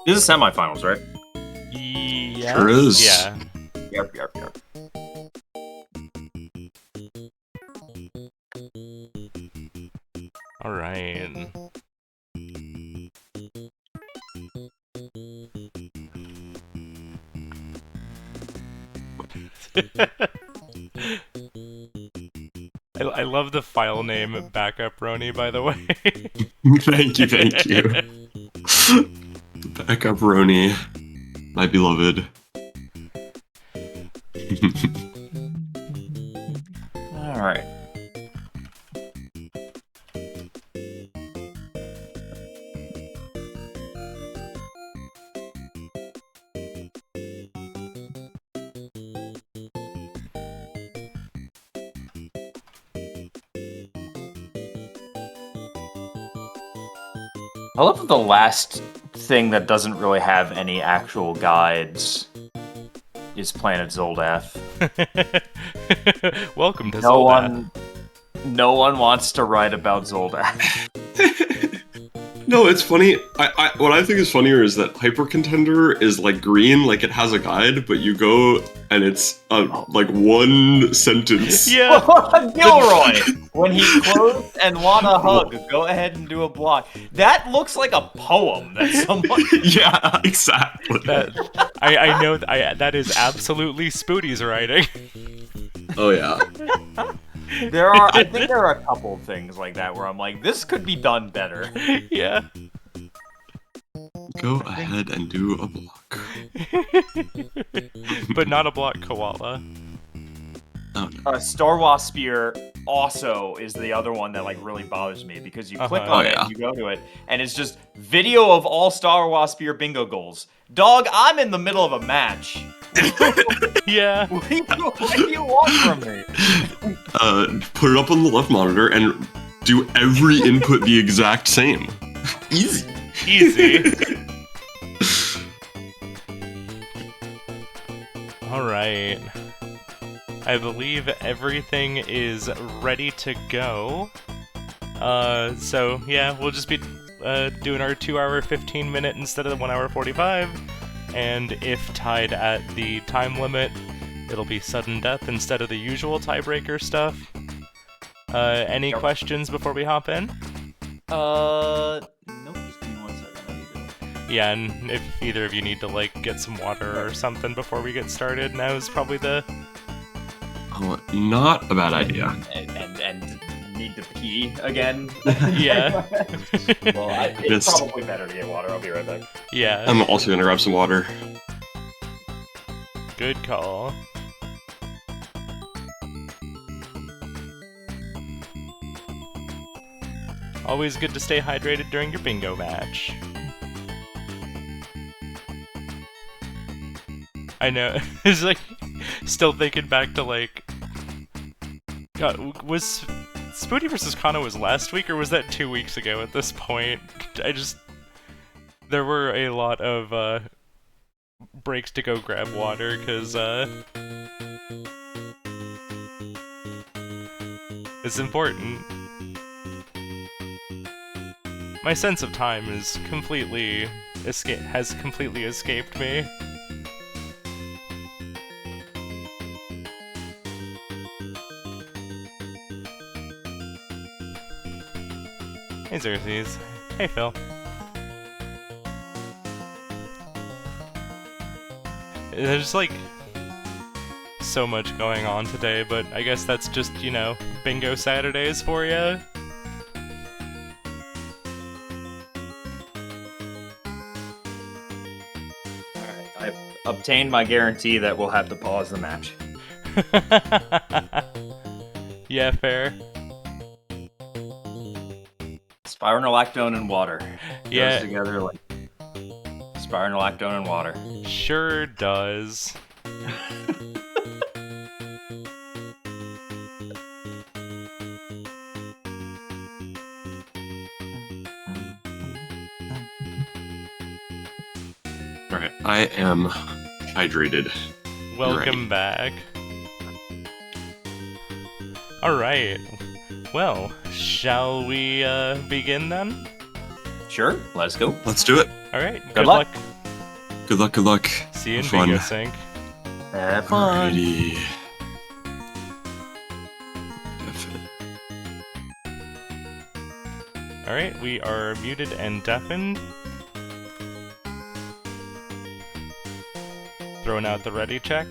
This is semifinals, right? Yes. Sure is. Yeah. Yep. All right. I love the file name Backup Roni, by the way. Thank you. Backup Roni, my beloved. All right. I love that the last thing that doesn't really have any actual guides is Planet Zoldath. Welcome to Zoldath. No one wants to write about Zoldath. No, it's funny. What I think is funnier is that Hyper Contender is like green, like it has a guide, but you go and it's like one sentence. Yeah. Gilroy, when he clothes and wanna hug, go ahead and do a block. That looks like a poem that someone. Yeah, exactly. I know that is absolutely Spooty's writing. Oh yeah. I think there are a couple things like that where I'm like, this could be done better. Yeah. Go ahead and do a block. But not a block koala. Oh, no. Star Waspier also is the other one that like really bothers me because you click on it, you go to it, and it's just video of all Star Waspier bingo goals. Dog, I'm in the middle of a match. Yeah. What do you want from me? Put it up on the left monitor and do every input the exact same. Easy. Alright. I believe everything is ready to go. So yeah, we'll just be doing our 2-hour 15-minute instead of the 1-hour 45. And if tied at the time limit, it'll be sudden death instead of the usual tiebreaker stuff. Any questions before we hop in? Nope, just give me 1 second. Yeah, and if either of you need to, like, get some water or something before we get started, now is probably the... Oh, not a bad idea. And need to pee again. Yeah. Well, it's probably better to get water. I'll be right back. Yeah. I'm also gonna grab some water. Good call. Always good to stay hydrated during your bingo match. I know. It's like, still thinking back to, like... God, was Spooty vs. Kano was last week, or was that 2 weeks ago at this point? There were a lot of, breaks to go grab water, because, it's important. My sense of time is has completely escaped me. Hey Xerxes. Hey Phil. There's just like so much going on today, but I guess that's just, you know, bingo Saturdays for you. Alright, I've obtained my guarantee that we'll have to pause the match. Yeah, fair. Spironolactone and water. Yeah. Goes together like spironolactone and water. Sure does. Alright, I am hydrated. Welcome back. Alright. Well, shall we begin then? Sure, let's go. Let's do it. Alright, Good luck. Good luck, good luck. See you in Have fun. Bingo Sync. Have fun. Alrighty. Alright, we are muted and deafened. Throwing out the ready check.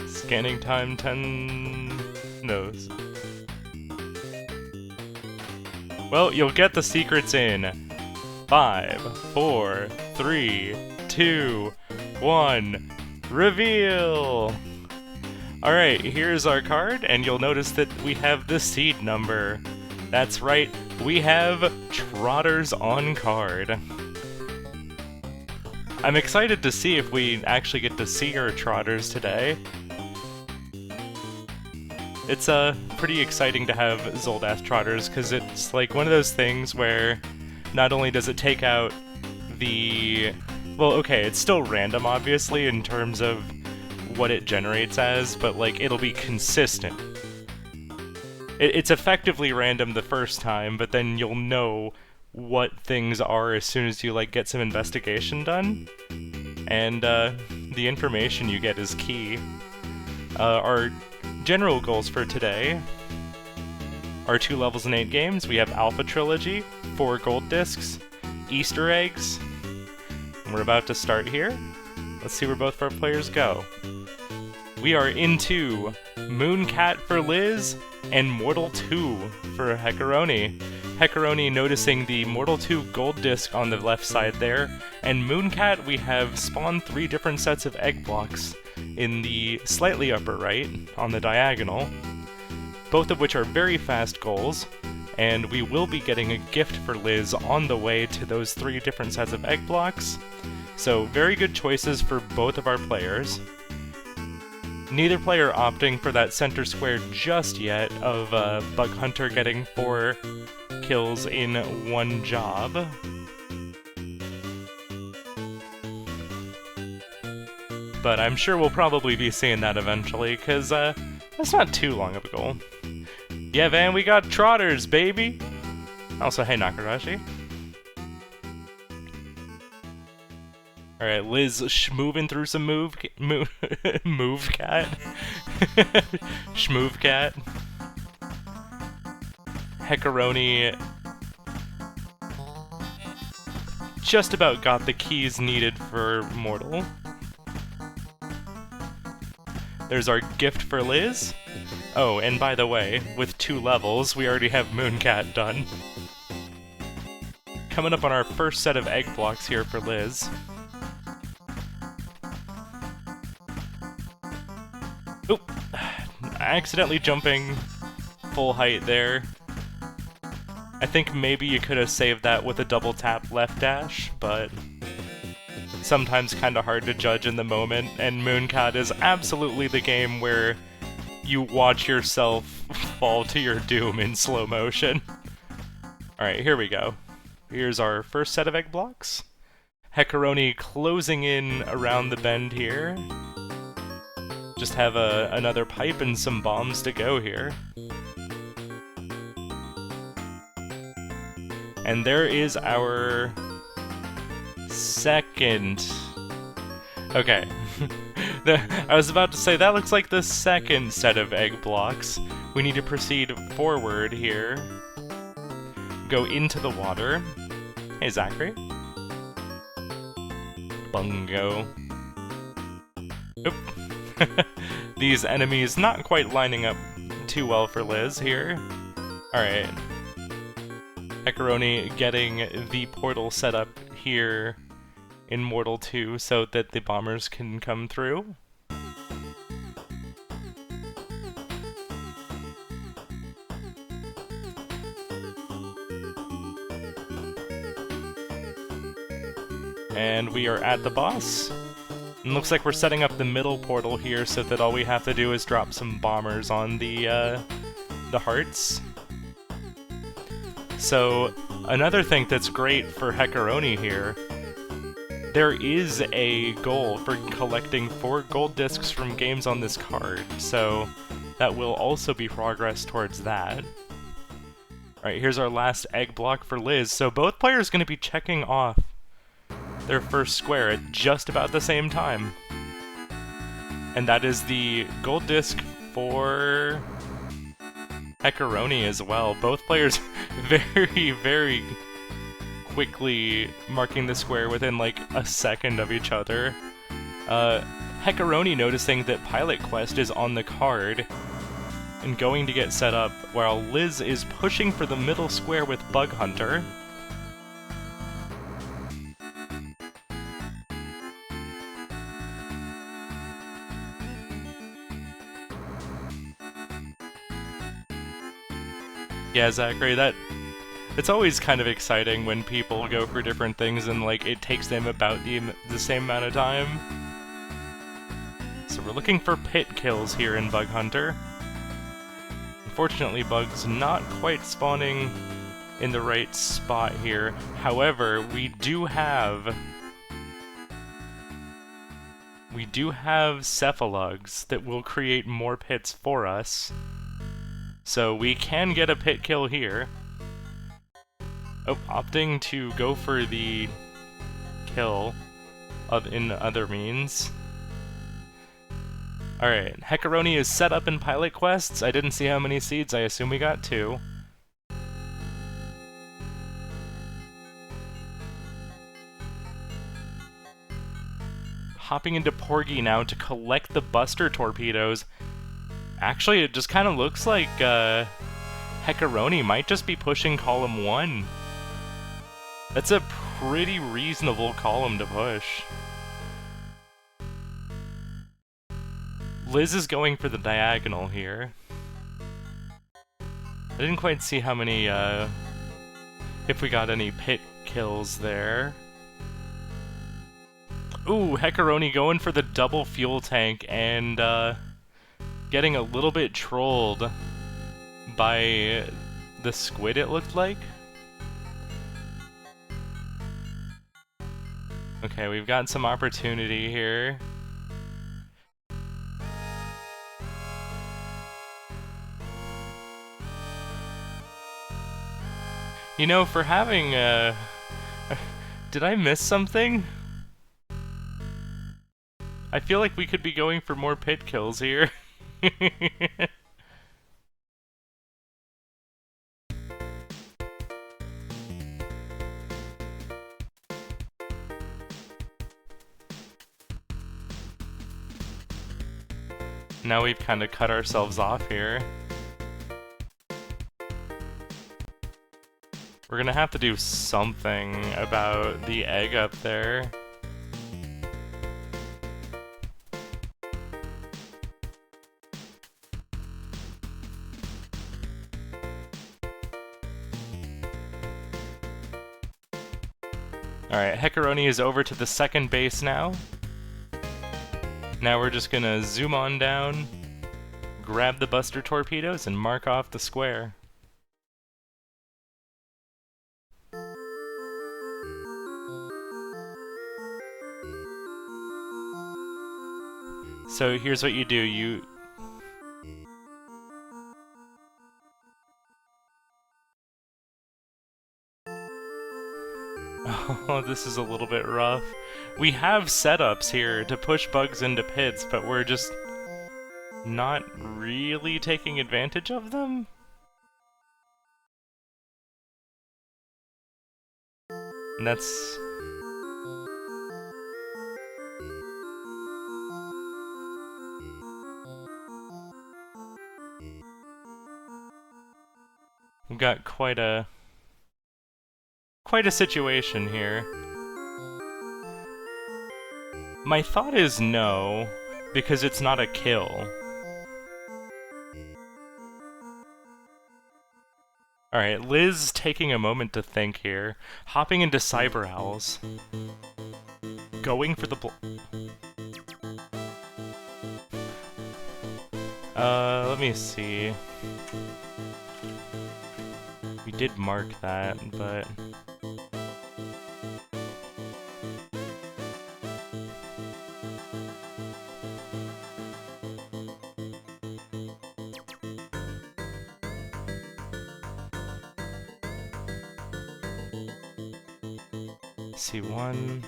Scanning time 10... no. Well, you'll get the secrets in 5, 4, 3, 2, 1, reveal! Alright, here's our card, and you'll notice that we have the seed number. That's right, we have Trotters on card. I'm excited to see if we actually get to see our Trotters today. It's pretty exciting to have Zoldath Trotters, because it's like one of those things where not only does it take out the... well, okay, it's still random, obviously, in terms of what it generates as, but like, it'll be consistent. It's effectively random the first time, but then you'll know what things are as soon as you like get some investigation done. And the information you get is key. Our general goals for today are 2 levels and 8 games. We have Alpha Trilogy, 4 gold discs, Easter eggs. And we're about to start here. Let's see where both of our players go. We are into Mooncat for Liz and Mortal 2 for Heckaroni. Heckaroni noticing the Mortal 2 gold disc on the left side there, and Mooncat we have spawned 3 different sets of egg blocks in the slightly upper right, on the diagonal, both of which are very fast goals, and we will be getting a gift for Liz on the way to those 3 different sets of egg blocks. So very good choices for both of our players. Neither player opting for that center square just yet of Bug Hunter getting 4 kills in 1 job. But I'm sure we'll probably be seeing that eventually, because that's not too long of a goal. Yeah, Van, we got Trotters, baby! Also, hey, Nakarashi. Alright, Liz moving through some move cat. Schmove cat. Heckaroni just about got the keys needed for Mortal. There's our gift for Liz. Oh, and by the way, with 2 levels, we already have Mooncat done. Coming up on our first set of egg blocks here for Liz. Oop! Accidentally jumping full height there. I think maybe you could have saved that with a double tap left dash, but sometimes kind of hard to judge in the moment, and Mooncat is absolutely the game where you watch yourself fall to your doom in slow motion. Alright, here we go. Here's our first set of egg blocks. Heckaroni closing in around the bend here. Just have another pipe and some bombs to go here. And there is our second. Okay. I was about to say, that looks like the second set of egg blocks. We need to proceed forward here. Go into the water. Hey, Zachary. Bungo. Oop. These enemies not quite lining up too well for Liz here. Alright. Heckaroni getting the portal set up here in Mortal 2 so that the bombers can come through. And we are at the boss. And looks like we're setting up the middle portal here so that all we have to do is drop some bombers on the hearts. So Another thing that's great for heckaroni here, there is a goal for collecting 4 gold discs from games on this card, so that will also be progress towards that. Alright, here's our last egg block for Liz, so both players going to be checking off their first square at just about the same time. And that is the gold disc for heckaroni as well. Both players very, very quickly marking the square within like a second of each other. Heckaroni noticing that Pilot Quest is on the card and going to get set up, while Liz is pushing for the middle square with Bug Hunter. Yeah, Zachary, it's always kind of exciting when people go for different things and like it takes them about the same amount of time. So we're looking for pit kills here in Bug Hunter. Unfortunately, Bug's not quite spawning in the right spot here. However, we do have cephalogs that will create more pits for us. So we can get a pit kill here. Oh, opting to go for the kill in other means. Alright, heckaroni is set up in Pilot Quests. I didn't see how many seeds, I assume we got 2. Hopping into Porgy now to collect the Buster Torpedoes. Actually, it just kind of looks like heckaroni might just be pushing column 1. That's a pretty reasonable column to push. Liz is going for the diagonal here. I didn't quite see how many, if we got any pit kills there. Ooh, heckaroni going for the double fuel tank and, getting a little bit trolled by the squid, it looked like. Okay, we've got some opportunity here. You know, for having, did I miss something? I feel like we could be going for more pit kills here. Now we've kind of cut ourselves off here. We're gonna have to do something about the egg up there. Alright, heckaroni is over to the second base now. Now we're just gonna zoom on down, grab the Buster Torpedoes, and mark off the square. So here's what you do, Oh, this is a little bit rough. We have setups here to push bugs into pits, but we're just not really taking advantage of them? And that's... We've got quite a situation here. My thought is no, because it's not a kill. Alright, Liz taking a moment to think here. Hopping into Cyber Owls. Going for the let me see. We did mark that, but... C1...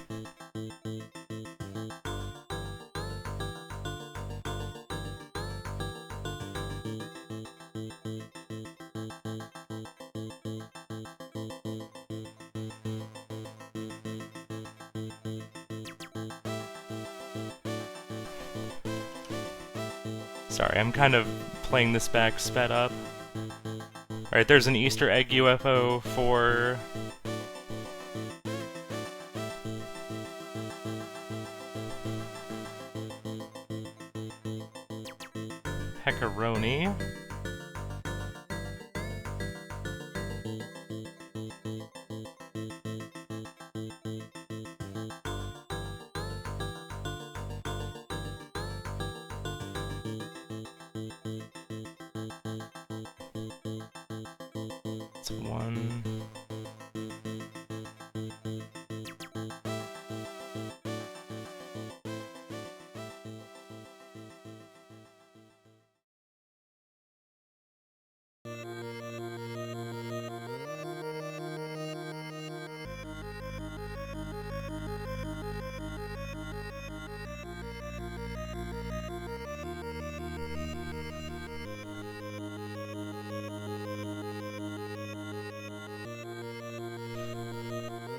Sorry, I'm kind of playing this back sped up. Alright, there's an Easter egg UFO for... heckaroni. It's one...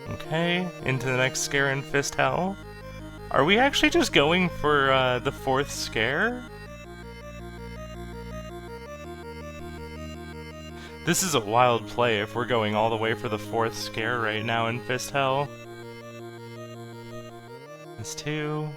Okay, into the next scare in Fist Hell. Are we actually just going for the fourth scare? This is a wild play if we're going all the way for the fourth scare right now in Fist Hell. That's two.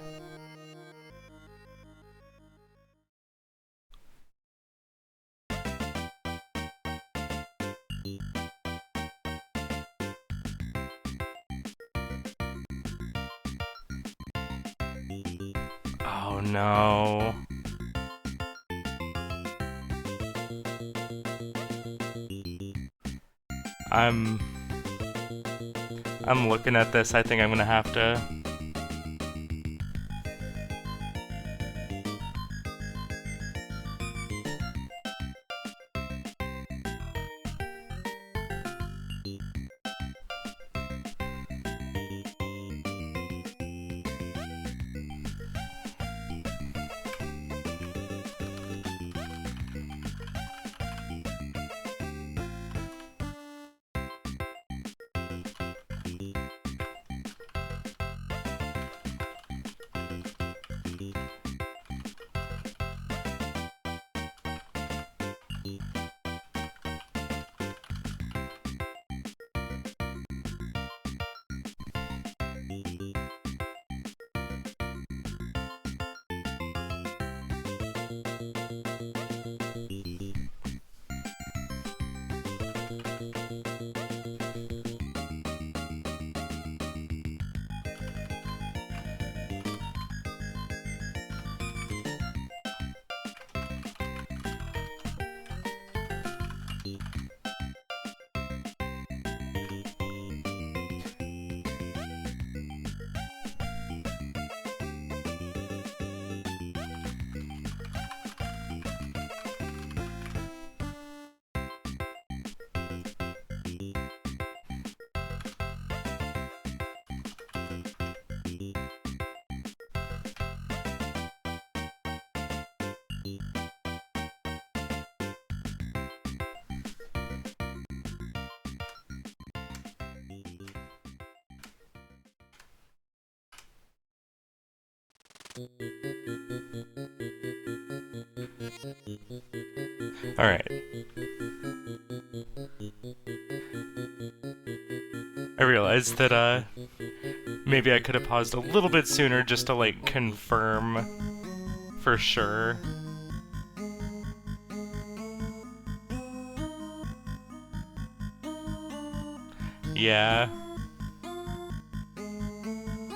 Oh no. I'm looking at this, I think I'm gonna have to... Alright. I realized that, maybe I could have paused a little bit sooner just to, like, confirm for sure. Yeah.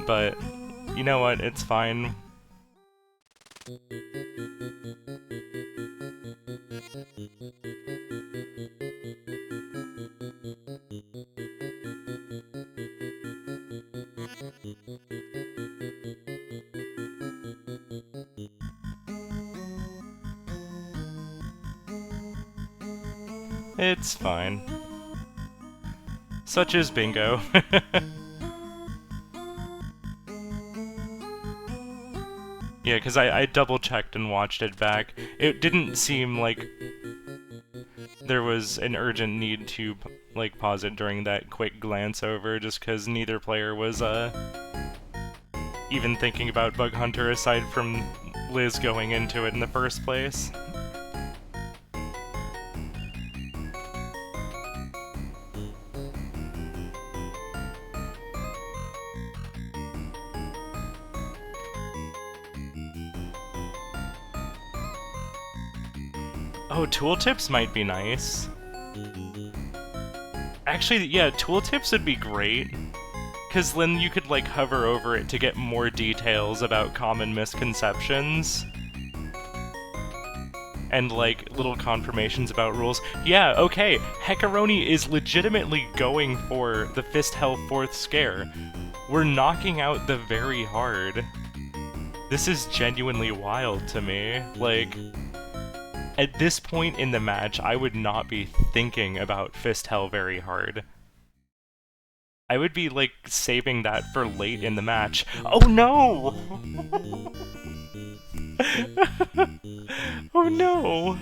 But, you know what, it's fine. It's fine. Such is bingo. Yeah, because I double-checked and watched it back. It didn't seem like there was an urgent need to, like, pause it during that quick glance over, just because neither player was, even thinking about Bug Hunter aside from Liz going into it in the first place. Oh, tooltips might be nice. Actually, yeah, tooltips would be great. Because then you could, like, hover over it to get more details about common misconceptions. And, like, little confirmations about rules. Yeah, okay, Heckaroni is legitimately going for the Fist Hell 4th scare. We're knocking out the very hard. This is genuinely wild to me. Like, at this point in the match, I would not be thinking about Fist Hell very hard. I would be, like, saving that for late in the match. Oh no! Oh no!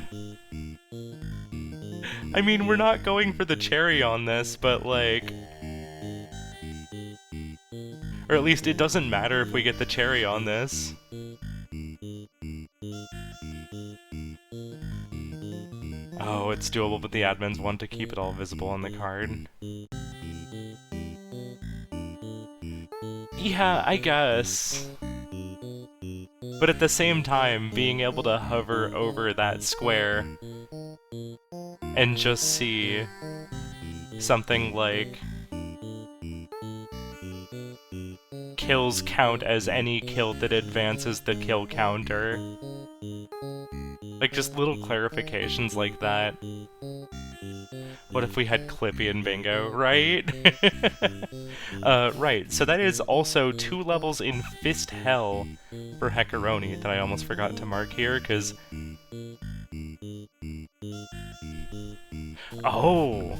I mean, we're not going for the cherry on this, but, like... Or at least it doesn't matter if we get the cherry on this. Oh, it's doable, but the admins want to keep it all visible on the card. Yeah, I guess. But at the same time, being able to hover over that square and just see something like kills count as any kill that advances the kill counter. Like, just little clarifications like that. What if we had Clippy and Bingo, right? Right, so that is also 2 levels in Fist Hell for Heckaroni that I almost forgot to mark here, because... Oh!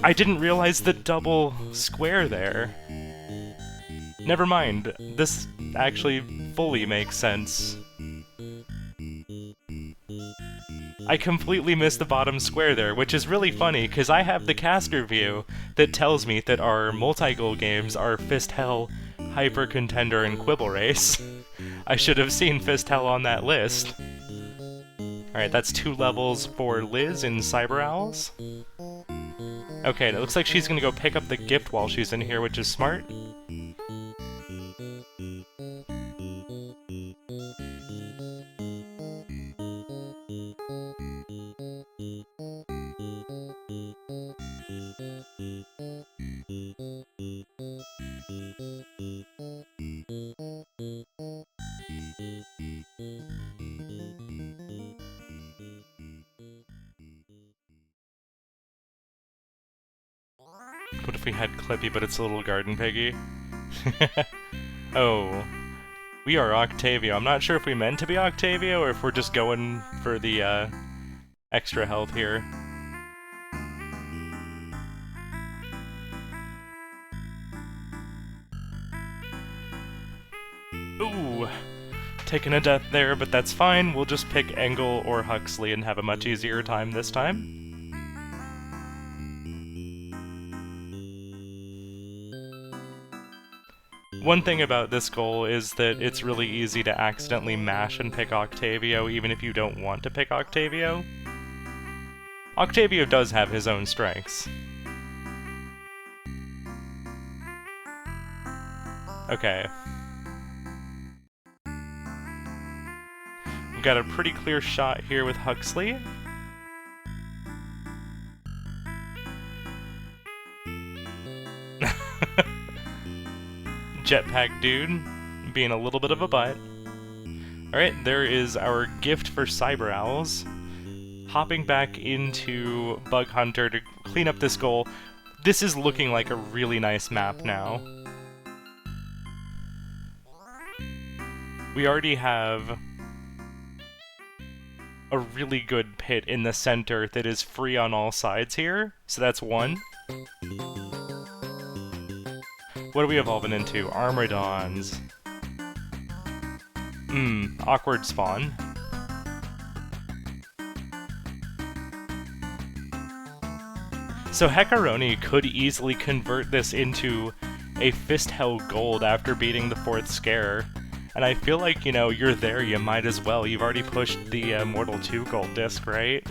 I didn't realize the double square there. Never mind, this actually fully makes sense. I completely missed the bottom square there, which is really funny, because I have the caster view that tells me that our multi-goal games are Fist Hell, Hyper Contender, and Quibble Race. I should have seen Fist Hell on that list. Alright, that's 2 levels for Liz in Cyber Owls. Okay, it looks like she's gonna go pick up the gift while she's in here, which is smart. What if we had Clippy, but it's a little garden piggy? Oh. We are Octavio. I'm not sure if we meant to be Octavio, or if we're just going for the, extra health here. Ooh! Taking a death there, but that's fine. We'll just pick Engel or Huxley and have a much easier time this time. One thing about this goal is that it's really easy to accidentally mash and pick Octavio even if you don't want to pick Octavio. Octavio does have his own strengths. Okay. We've got a pretty clear shot here with Huxley. Jetpack dude, being a little bit of a butt. Alright, there is our gift for Cyber Owls. Hopping back into Bug Hunter to clean up this goal. This is looking like a really nice map now. We already have a really good pit in the center that is free on all sides here. So that's one. What are we evolving into? Armordons. Awkward spawn. So heckaroni could easily convert this into a fist held gold after beating the 4th scare. And I feel like, you know, you're there, you might as well. You've already pushed the Mortal 2 gold disc, right?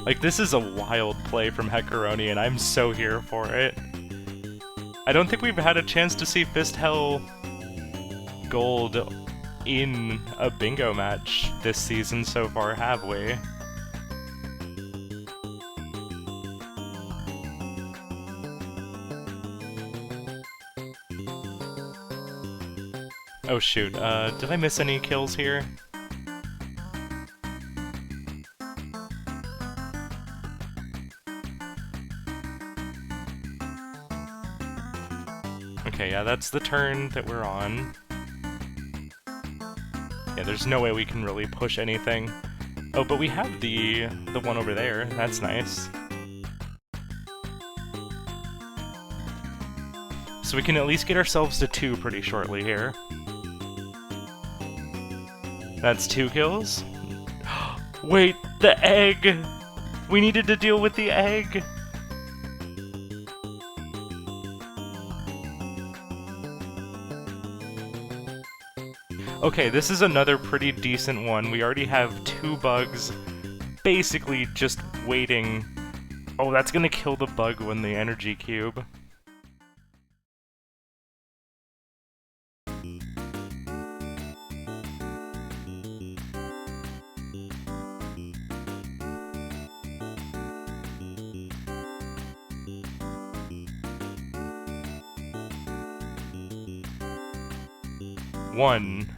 Like, this is a wild play from heckaroni, and I'm so here for it. I don't think we've had a chance to see fist held gold in a bingo match this season so far, have we? Oh shoot, did I miss any kills here? Okay, yeah, that's the turn that we're on. Yeah, there's no way we can really push anything. Oh, but we have the one over there. That's nice. So we can at least get ourselves to 2 pretty shortly here. That's 2 kills. Wait, the egg! We needed to deal with the egg! Okay, this is another pretty decent one. We already have 2 bugs basically just waiting. Oh, that's gonna kill the bug when the energy cube. One.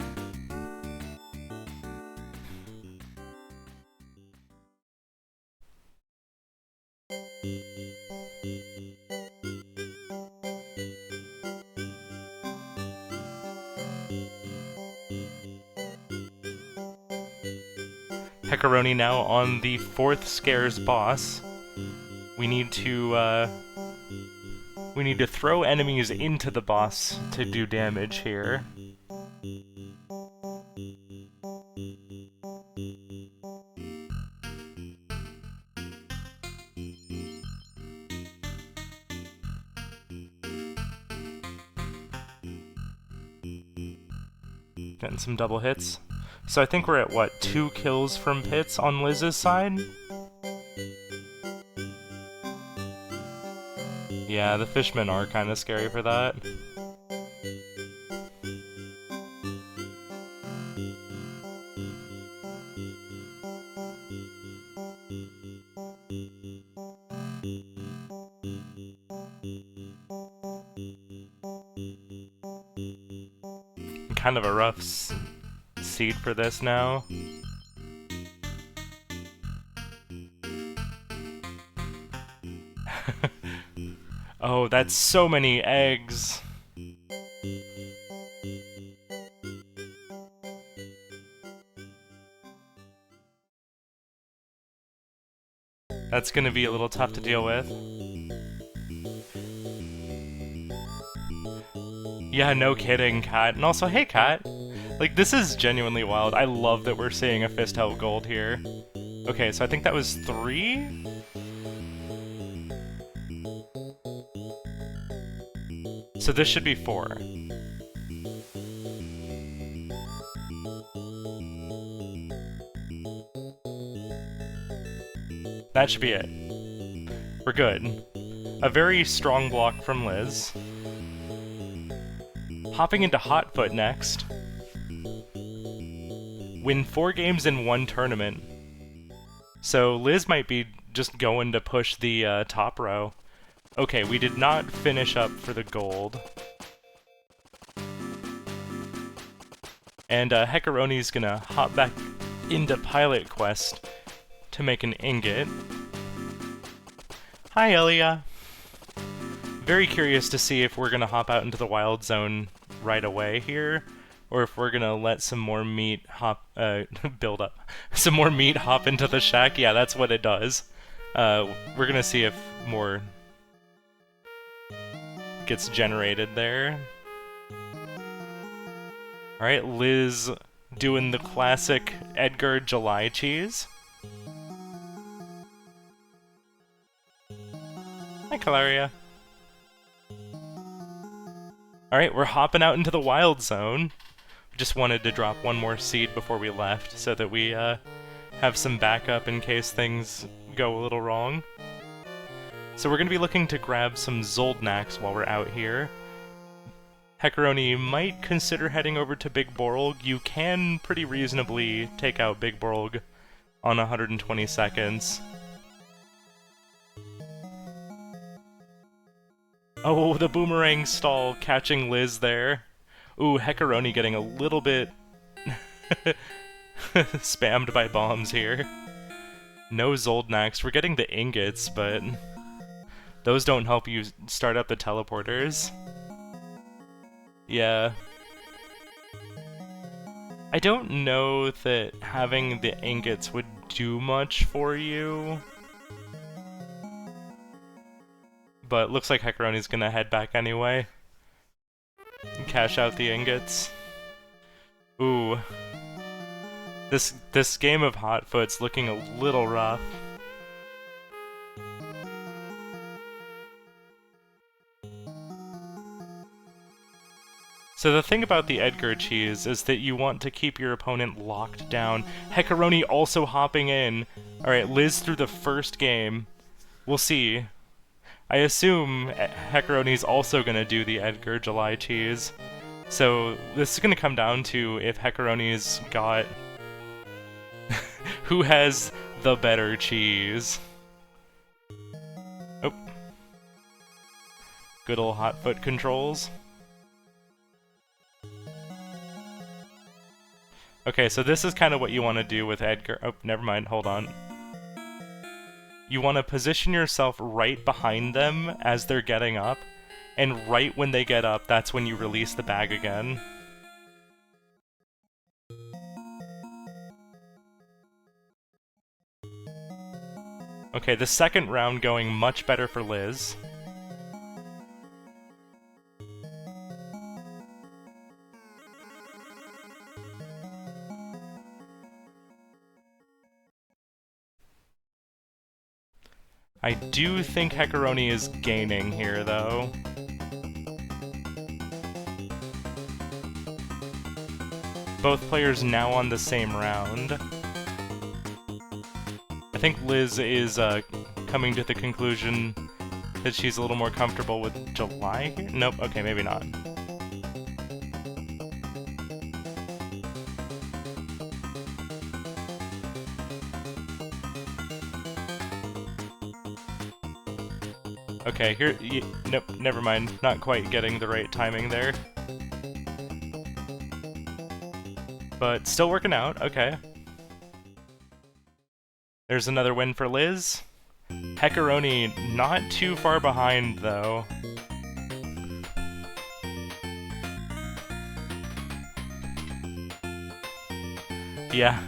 Heckaroni now on the 4th scare's boss. We need to throw enemies into the boss to do damage here. Getting some double hits. So I think we're at, what, 2 kills from pits on Liz's side? Yeah, the fishmen are kind of scary for that. Kind of a rough seed for this now. Oh, that's so many eggs. That's gonna be a little tough to deal with. Yeah, no kidding, Kat. And also, hey, Kat. Like, this is genuinely wild. I love that we're seeing a fist held gold here. Okay, so I think that was 3? So this should be 4. That should be it. We're good. A very strong block from Liz. Hopping into Hotfoot next. Win 4 games in 1 tournament. So Liz might be just going to push the top row. Okay, we did not finish up for the gold. And Heckaroni's gonna hop back into Pilot Quest to make an ingot. Hi, Elia. Very curious to see if we're gonna hop out into the Wild Zone right away here. or if we're gonna let some more meat build up. Some more meat hop into the shack. Yeah, that's what it does. We're gonna see if more gets generated there. Alright, Liz doing the classic Edgar July cheese. Hi, Calaria. Alright, we're hopping out into the wild zone. Just wanted to drop one more seed before we left, so that we have some backup in case things go a little wrong. So we're going to be looking to grab some Zoldnax while we're out here. Heckaroni might consider heading over to Big Borg. You can pretty reasonably take out Big Borg on 120 seconds. Oh, the boomerang stall catching Liz there. Ooh, Heckaroni getting a little bit spammed by bombs here. No Zoldnax. We're getting the ingots, but those don't help you start up the teleporters. Yeah. I don't know that having the ingots would do much for you. But looks like Heckaroni's gonna head back anyway. And cash out the ingots. Ooh. This game of Hotfoot's looking a little rough. So the thing about the Edgar cheese is that you want to keep your opponent locked down. Heckaroni also hopping in. Alright, Liz through the first game. We'll see. I assume Heckaroni's also gonna do the Edgar July cheese. So this is gonna come down to if Heckaroni's got... who has the better cheese. Oh. Good ol' Hotfoot controls. Okay, so this is kind of what you want to do with Edgar. Oh, never mind, hold on. You want to position yourself right behind them as they're getting up, and right when they get up, that's when you release the bag again. Okay, the second round going much better for Liz. I do think Heckaroni is gaining here, though. Both players now on the same round. I think Liz is coming to the conclusion that she's a little more comfortable with July here? Nope, okay, maybe not. Okay, here, nope, never mind. Not quite getting the right timing there. But still working out, okay. There's another win for Liz. Heckaroni not too far behind, though. Yeah.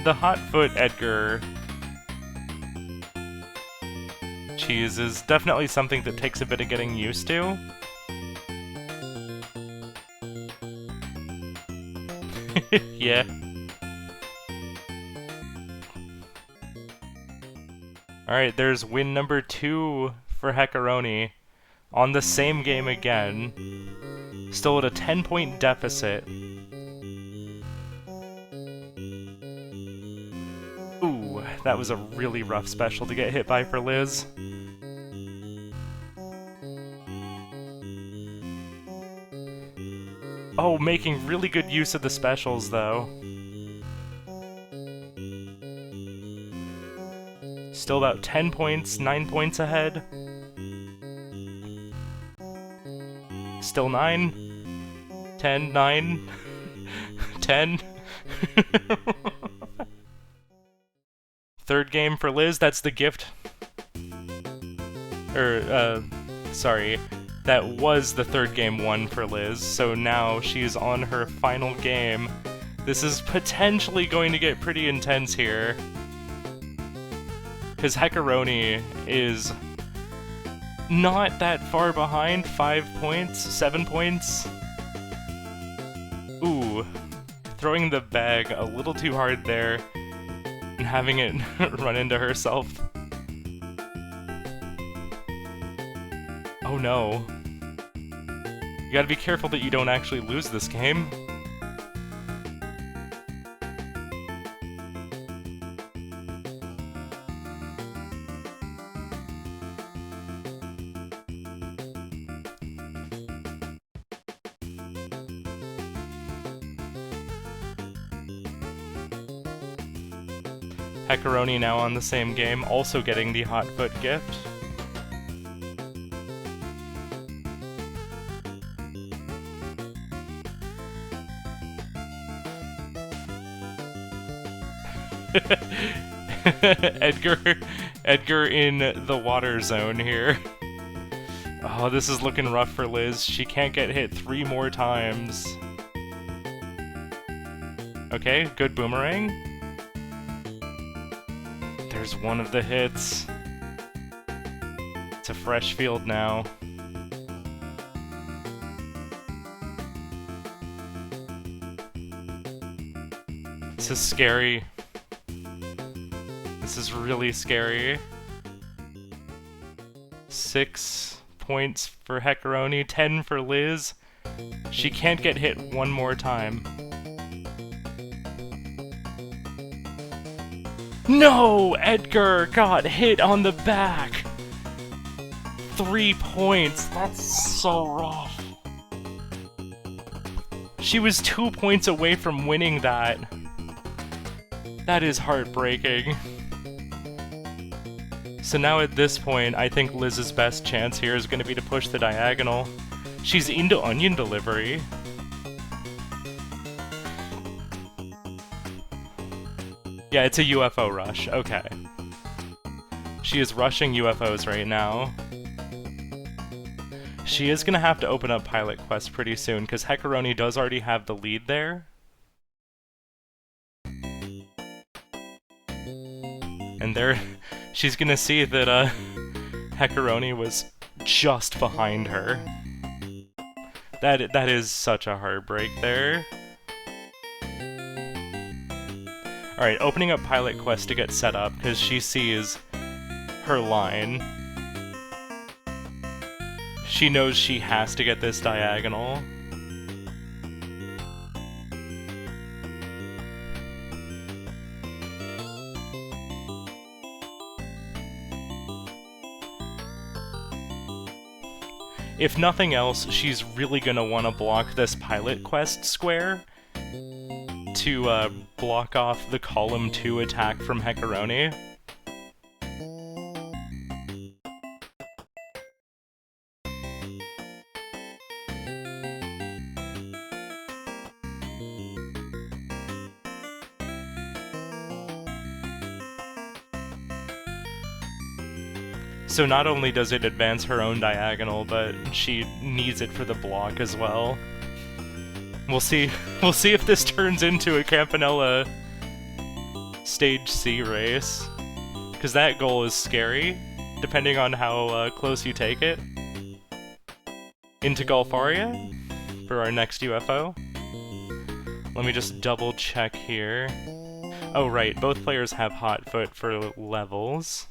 The Hotfoot Edgar cheese is definitely something that takes a bit of getting used to. Yeah. Alright, there's win number 2 for Heckaroni on the same game again. Still at a 10-point deficit. Ooh, that was a really rough special to get hit by for Liz. Oh, making really good use of the specials, though. Still about 10 points, 9 points ahead. Still 9. 10, 9. 10. Third game for Liz, that's the gift. Sorry. That was the third game won for Liz, so now she's on her final game. This is potentially going to get pretty intense here. Because heckaroni is not that far behind, 5 points, 7 points. Ooh, throwing the bag a little too hard there and having it run into herself. Oh no. You gotta be careful that you don't actually lose this game. Heckaroni now on the same game, also getting the hot foot gift. Edgar in the water zone here. Oh, this is looking rough for Liz. She can't get hit 3 more times. Okay, good boomerang. There's one of the hits. It's a fresh field now. This is scary. This is really scary. 6 points for heckaroni, 10 for Liz. She can't get hit 1 more time. No! Edgar got hit on the back! 3 points. That's so rough. She was 2 points away from winning that. That is heartbreaking. So now at this point, I think Liz's best chance here is going to be to push the diagonal. She's into onion delivery. Yeah, it's a UFO rush. Okay. She is rushing UFOs right now. She is going to have to open up Pilot Quest pretty soon, because heckaroni does already have the lead there. And there, she's gonna see that, heckaroni was just behind her. That is such a heartbreak there. Alright, opening up Pilot Quest to get set up, because she sees her line. She knows she has to get this diagonal. If nothing else, she's really gonna want to block this Pilot Quest square to block off the column 2 attack from heckaroni. So not only does it advance her own diagonal, but she needs it for the block as well. We'll see if this turns into a Campanella Stage C race. Because that goal is scary, depending on how close you take it. Into Golfaria for our next UFO. Let me just double check here. Oh right, both players have Hot Foot for levels.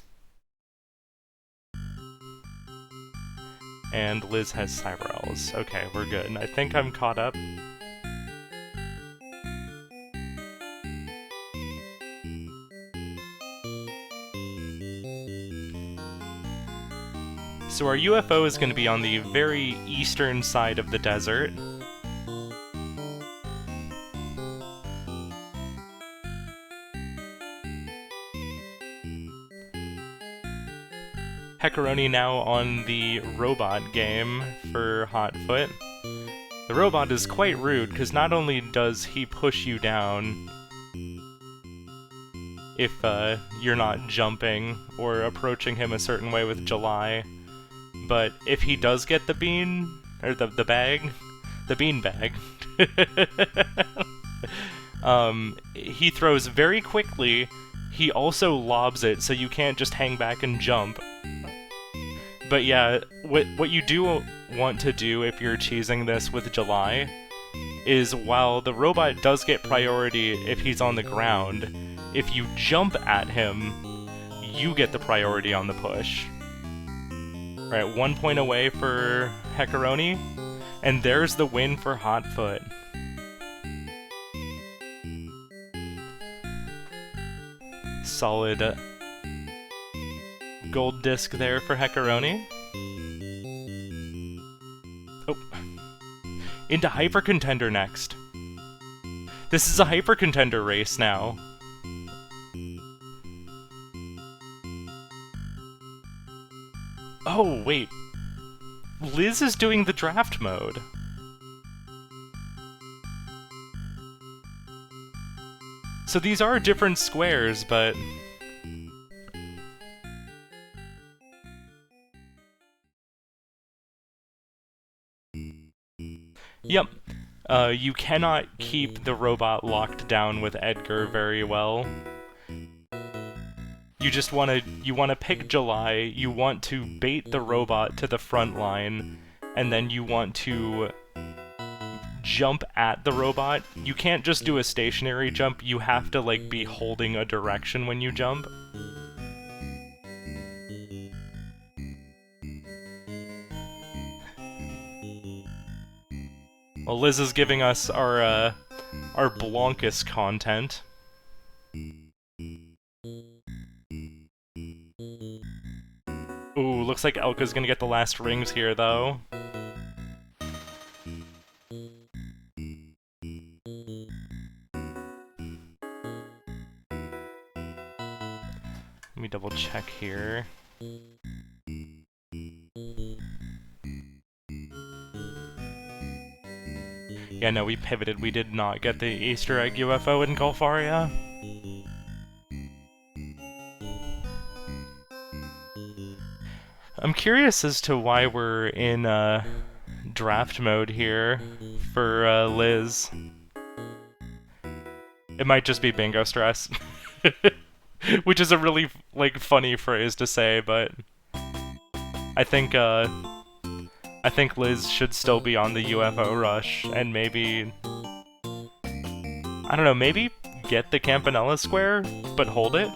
And Liz has Cyrels. Okay, we're good. I think I'm caught up. So our UFO is going to be on the very eastern side of the desert. Heckaroni now on the robot game for Hot Foot. The robot is quite rude, because not only does he push you down if you're not jumping or approaching him a certain way with July, but if he does get the bean, or the bag, the bean bag, he throws very quickly. He also lobs it, so you can't just hang back and jump. But yeah, what you do want to do if you're cheesing this with July is, while the robot does get priority if he's on the ground, if you jump at him, you get the priority on the push. Right, 1 point away for Heckaroni, and there's the win for Hotfoot. Solid gold disc there for Heckaroni. Oh. Into Hyper Contender next. This is a Hyper Contender race now. Oh, wait. Liz is doing the draft mode. So these are different squares, but... Yep. You cannot keep the robot locked down with Edgar very well. You just wanna pick July, you want to bait the robot to the front line, and then you want to jump at the robot. You can't just do a stationary jump, you have to, like, be holding a direction when you jump. Well, Liz is giving us our Blankus content. Ooh, looks like Elka's gonna get the last rings here, though. Let me double check here. Yeah, no, we pivoted. We did not get the Easter egg UFO in Golfaria. I'm curious as to why we're in draft mode here for Liz. It might just be bingo stress. Which is a really, like, funny phrase to say, but I think Liz should still be on the UFO rush, and maybe, I don't know, maybe get the Campanella square, but hold it?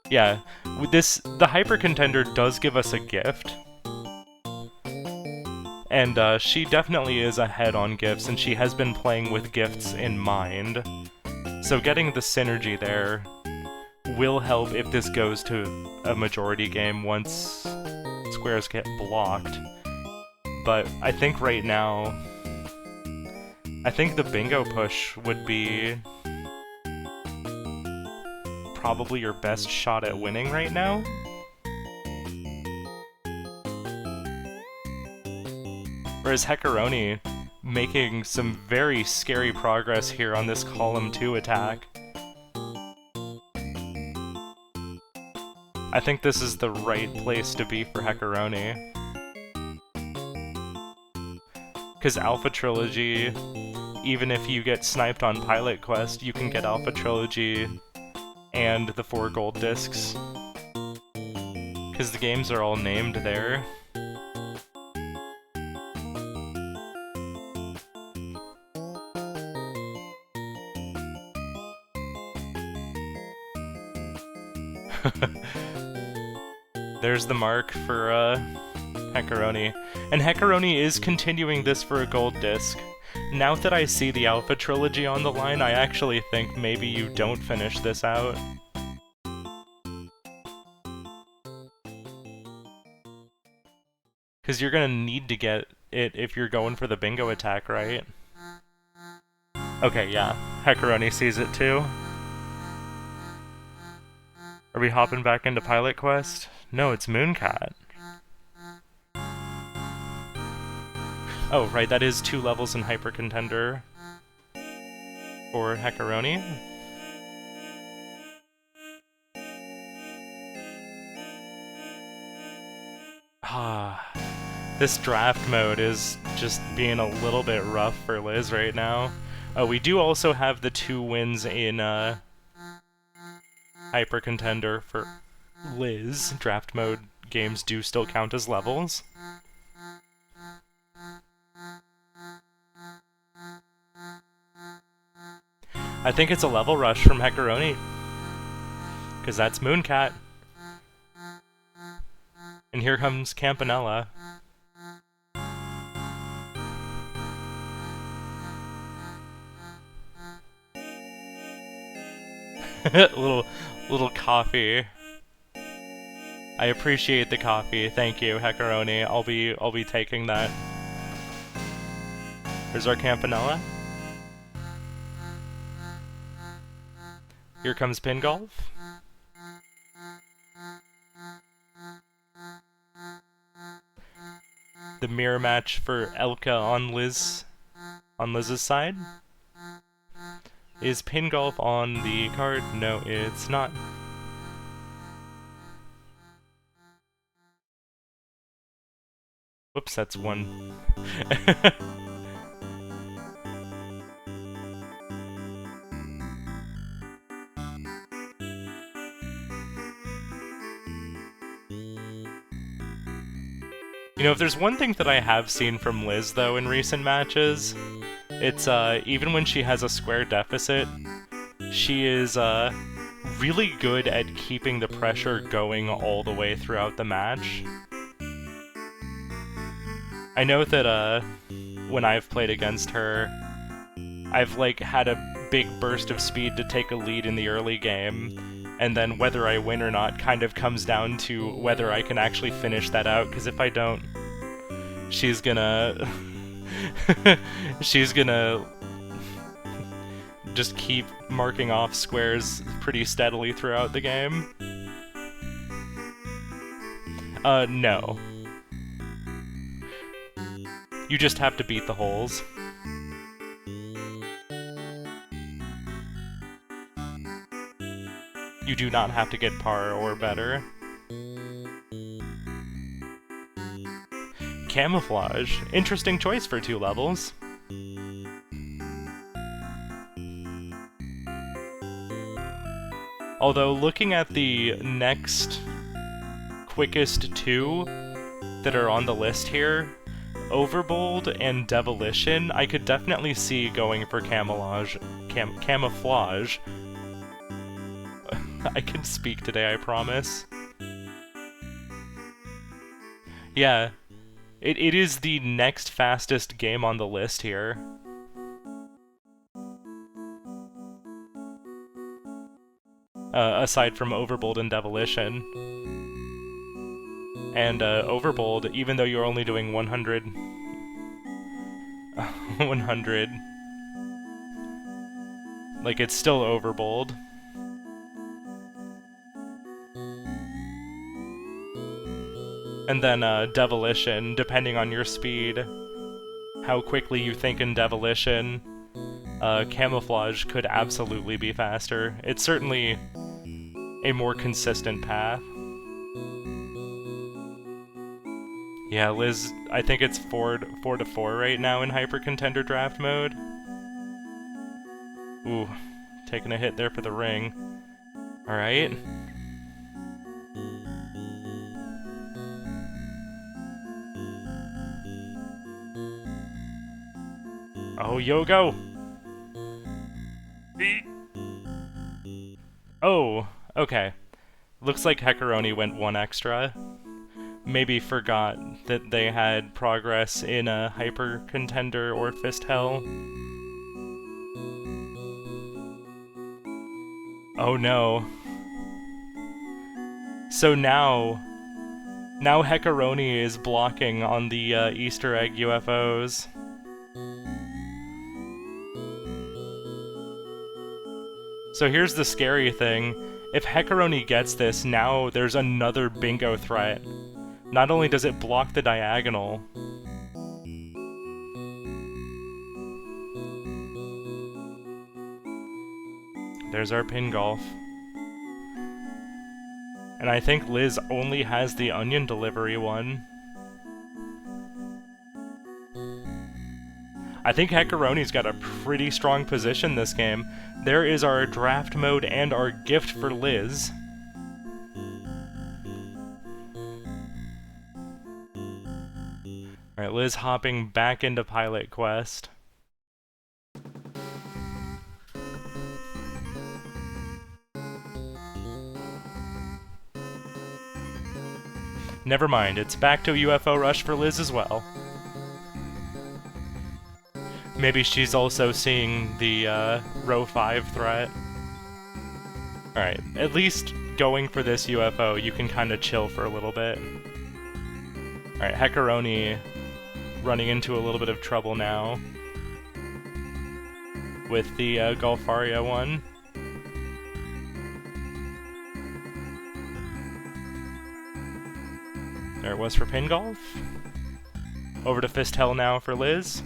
Yeah, with this, the Hyper Contender does give us a gift. And she definitely is ahead on gifts, and she has been playing with gifts in mind. So getting the synergy there will help if this goes to a majority game once squares get blocked. But I think right now, I think the bingo push would be probably your best shot at winning right now. Whereas Heckaroni making some very scary progress here on this column 2 attack. I think this is the right place to be for Heckaroni. Because Alpha Trilogy, even if you get sniped on Pilot Quest, you can get Alpha Trilogy and the 4 gold discs. Because the games are all named there. There's the mark for Heckaroni. And Heckaroni is continuing this for a gold disc. Now that I see the Alpha Trilogy on the line, I actually think maybe you don't finish this out. Because you're gonna need to get it if you're going for the bingo attack, right? Okay, yeah. Heckaroni sees it too. Are we hopping back into Pilot Quest? No, it's Mooncat. Oh, right, that is 2 levels in Hyper Contender for heckaroni. Ah, this draft mode is just being a little bit rough for Liz right now. We do also have the 2 wins in Hyper Contender for Liz. Draft mode games do still count as levels. I think it's a level rush from heckaroni, because that's Mooncat. And here comes Campanella. little coffee. I appreciate the coffee. Thank you, heckaroni. I'll be taking that. Here's our Campanella. Here comes Pin Golf. The mirror match for Elka on Liz's side. Is Pin Golf on the card? No, it's not. Whoops, that's one. You know, if there's one thing that I have seen from Liz, though, in recent matches, it's, even when she has a square deficit, she is, really good at keeping the pressure going all the way throughout the match. I know that, when I've played against her, I've, like, had a big burst of speed to take a lead in the early game, and then whether I win or not kind of comes down to whether I can actually finish that out, because if I don't, she's gonna... she's gonna just keep marking off squares pretty steadily throughout the game. No. You just have to beat the holes. You do not have to get par or better. Camouflage. Interesting choice for 2 levels. Although, looking at the next quickest 2 that are on the list here, Overbold and Devilition, I could definitely see going for camouflage. I can speak today, I promise. Yeah, it is the next fastest game on the list here. Aside from Overbold and Devilition. And Overbold, even though you're only doing 100... 100... Like, it's still Overbold. And then Devilition, depending on your speed, how quickly you think in Devilition, Camouflage could absolutely be faster. It's certainly a more consistent path. Yeah, Liz, I think it's 4-4 right now in Hyper Contender draft mode. Ooh, taking a hit there for the ring. Alright. Oh, Yogo! Oh, okay. Looks like heckaroni went 1 extra. Maybe forgot that they had progress in a Hyper Contender or Fist Hell. Oh no. So now heckaroni is blocking on the Easter egg UFOs. So here's the scary thing. If heckaroni gets this, now there's another bingo threat. Not only does it block the diagonal, There's our pin golf. And I think Liz only has the onion delivery one. I think Heckaroni's got a pretty strong position this game. There is our draft mode and our gift for Liz. Alright, Liz hopping back into Pilot Quest. Never mind, it's back to UFO Rush for Liz as well. Maybe she's also seeing the row 5 threat. Alright, at least going for this UFO, you can kind of chill for a little bit. Alright, Heckaroni running into a little bit of trouble now with the Golfaria one. There it was for pin golf. Over to Fist Hell now for Liz.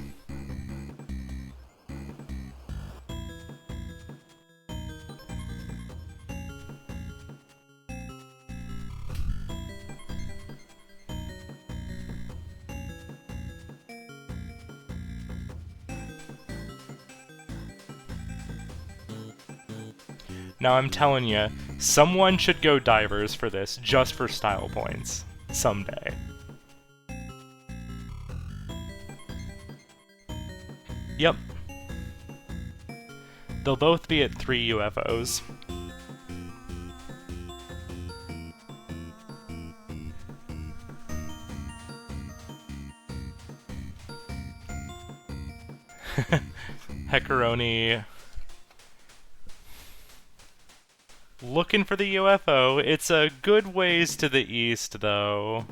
Now I'm telling you, someone should go divers for this, just for style points. Someday. Yep. They'll both be at 3 UFOs. Heckaroni looking for the UFO. It's a good ways to the east, though.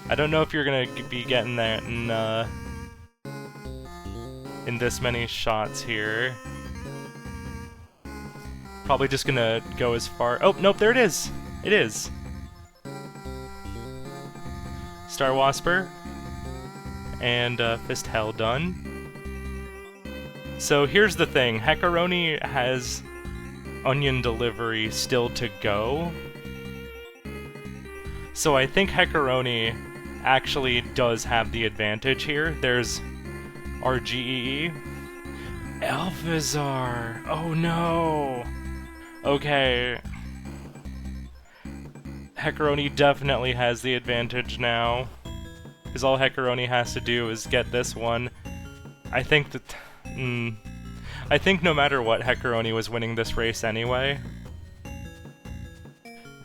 I don't know if you're gonna be getting that in this many shots here. Probably just gonna go as far... Oh, nope, there it is! It is! Star Wasper. And Fist Hell done. So here's the thing. Heckaroni has onion delivery still to go. So I think Heckaroni actually does have the advantage here. There's RGEE. Alphazar! Oh no! Okay. Heckaroni definitely has the advantage now. Because all Heckaroni has to do is get this one. I think that... I think no matter what, Heckaroni was winning this race anyway.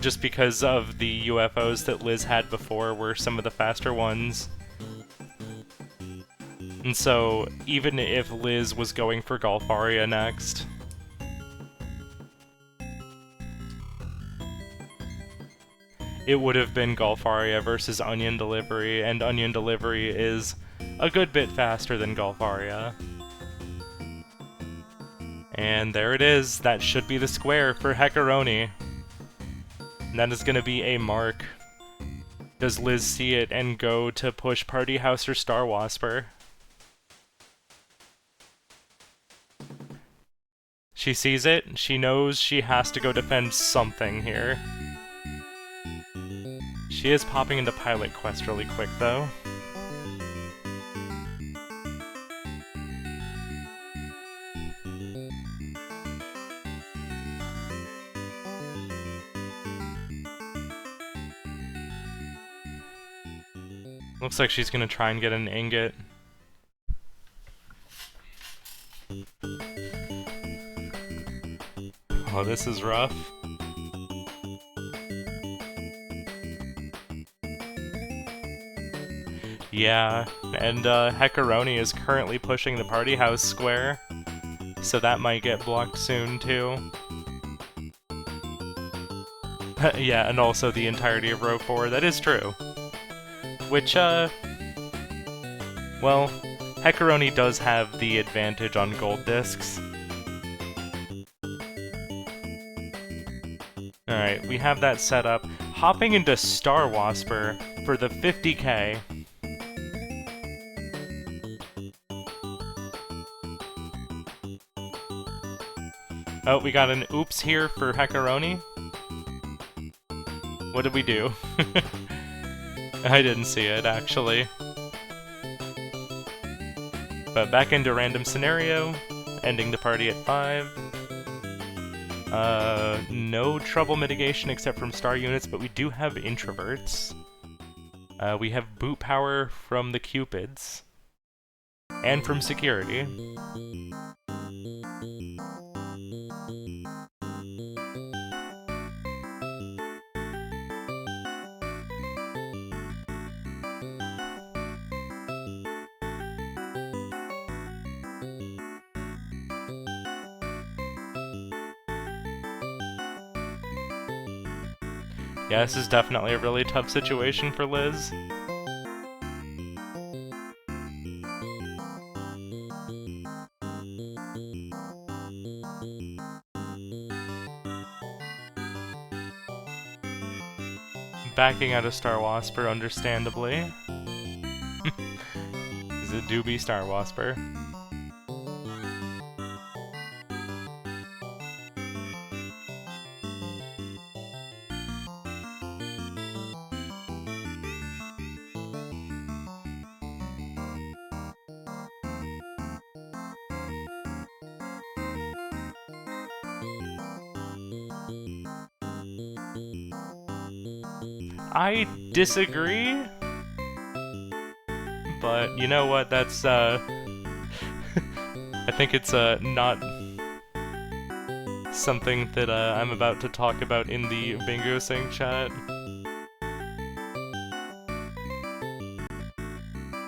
Just because of the UFOs that Liz had before were some of the faster ones. And so, even if Liz was going for Golfaria next... it would have been Golfaria versus Onion Delivery, and Onion Delivery is a good bit faster than Golfaria. And there it is. That should be the square for Heckaroni. And that is going to be a mark. Does Liz see it and go to push Party House or Star Wasper? She sees it. She knows she has to go defend something here. She is popping into Pilot Quest really quick, though. Looks like she's gonna try and get an ingot. Oh, this is rough. Yeah, and Heckaroni is currently pushing the Party House square, so that might get blocked soon too. Yeah, and also the entirety of row 4, that is true. Which, well, Heckaroni does have the advantage on gold discs. Alright, we have that set up. Hopping into Star Wasper for the 50k. Oh, we got an oops here for heckaroni. What did we do? I didn't see it, actually. But back into random scenario, ending the party at 5. No trouble mitigation except from star units, but we do have introverts. We have boot power from the Cupids. And from security. Yeah, this is definitely a really tough situation for Liz. Backing out of Star Wasper, understandably. Is it doobie Star Wasper? I disagree, but you know what, that's, I think it's, not something that, I'm about to talk about in the Bingo Sync chat.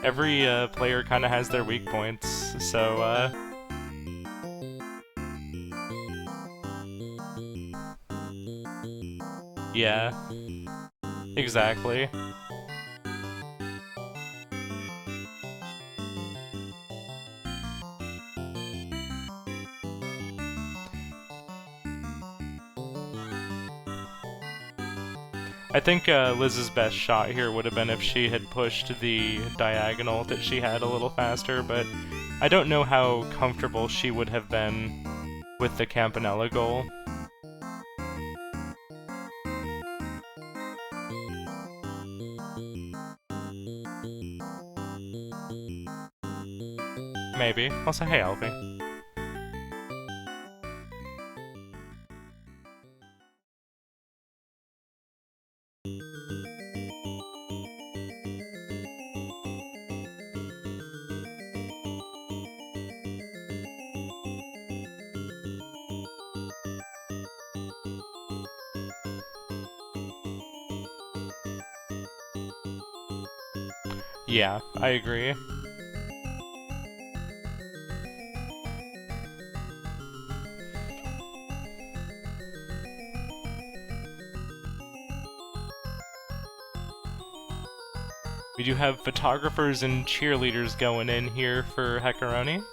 Every, player kinda has their weak points, so, yeah. Exactly. I think Liz's best shot here would have been if she had pushed the diagonal that she had a little faster, but I don't know how comfortable she would have been with the Campanella goal. Maybe. I'll say, hey, Alfie. Yeah, I agree. We do have photographers and cheerleaders going in here for heckaroni.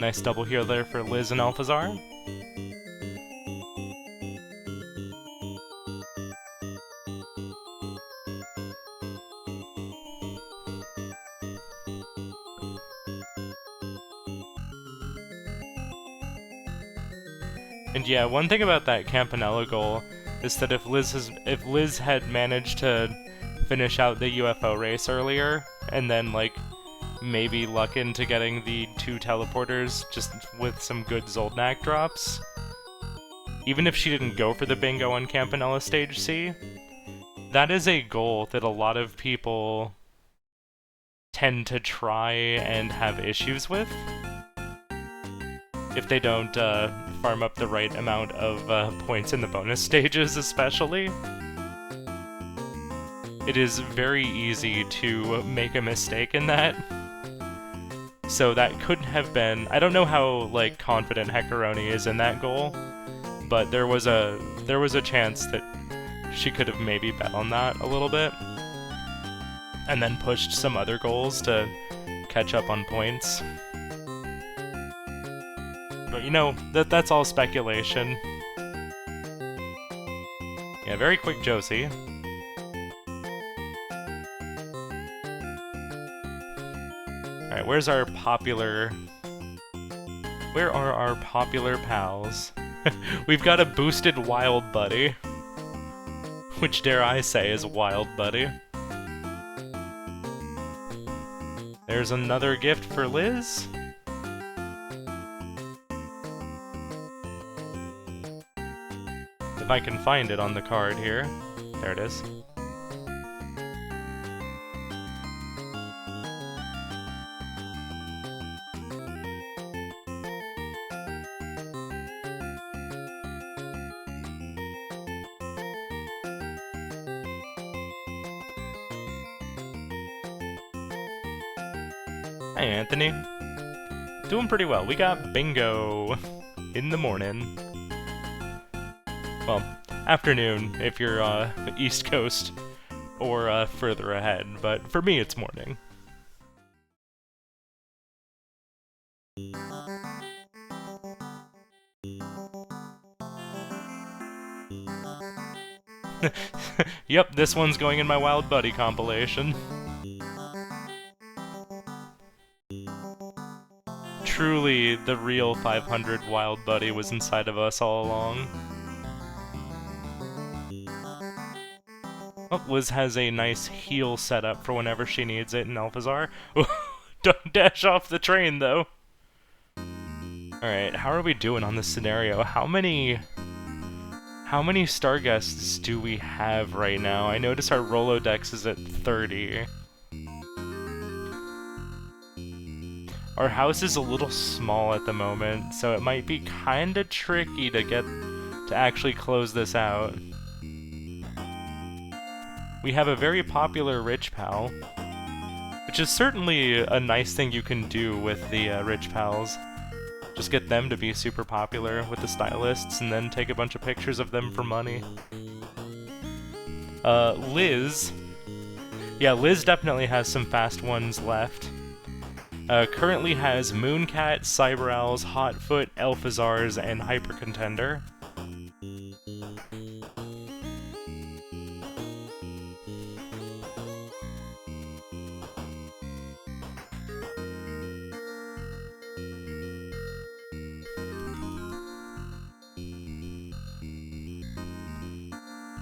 Nice double heal there for Liz and Alphazar. And yeah, one thing about that Campanella goal is that if Liz had managed to finish out the UFO race earlier, and then like maybe luck into getting the 2 teleporters just with some good Zoldnak drops, even if she didn't go for the bingo on Campanella Stage C, that is a goal that a lot of people tend to try and have issues with if they don't farm up the right amount of points in the bonus stages, especially. It is very easy to make a mistake in that. So that could have been... I don't know how, like, confident heckaroni is in that goal, but there was a chance that she could have maybe bet on that a little bit, and then pushed some other goals to catch up on points. But you know, that's all speculation. Yeah, very quick Josie. where's our popular... Where are our popular pals? We've got a boosted Wild Buddy. Which, dare I say, is Wild Buddy. There's another gift for Liz. If I can find it on the card here. There it is. Hey, Anthony. Doing pretty well. We got bingo in the morning. Well, afternoon if you're East Coast or further ahead, but for me it's morning. Yep, this one's going in my Wild Buddy compilation. Truly, the real 500 Wild Buddy was inside of us all along. Oh, Liz has a nice heal setup for whenever she needs it in Alphazar. Don't dash off the train, though. Alright, how are we doing on this scenario? How many star guests do we have right now? I notice our Rolodex is at 30. Our house is a little small at the moment, so it might be kinda tricky to actually close this out. We have a very popular Rich Pal, which is certainly a nice thing you can do with the Rich Pals. Just get them to be super popular with the stylists, and then take a bunch of pictures of them for money. Liz. Yeah, Liz definitely has some fast ones left. Currently has Mooncat, Cyber Owls, Hotfoot, Elphazars, and Hyper Contender.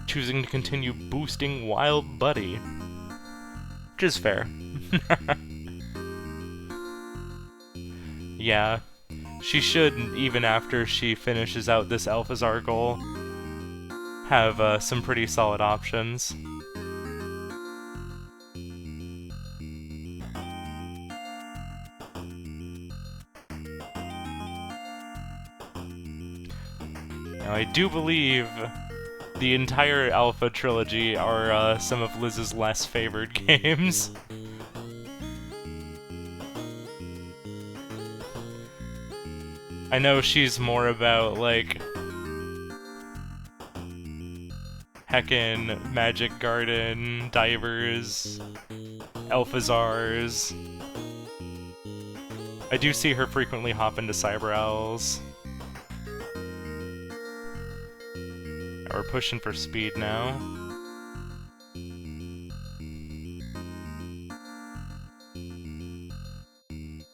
Choosing to continue boosting Wild Buddy, which is fair. Yeah, she should, even after she finishes out this Alphazar goal, have some pretty solid options. Now, I do believe the entire Alpha trilogy are some of Liz's less favored games. I know she's more about, like, Heckin, Magic Garden, Divers, Alphazars. I do see her frequently hop into Cyber Owls. We're pushing for speed now.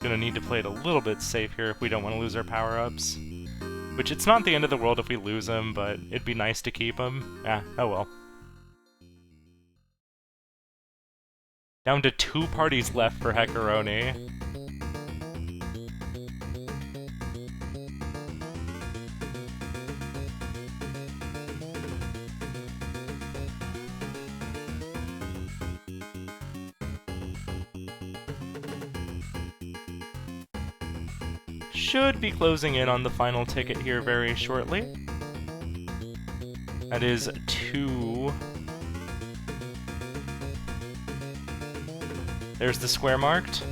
Gonna need to play it a little bit safe here if we don't want to lose our power-ups. Which, it's not the end of the world if we lose them, but it'd be nice to keep them. Ah, oh well. Down to 2 parties left for Heckaroni. Should be closing in on the final ticket here very shortly. That is 2. There's the square marked.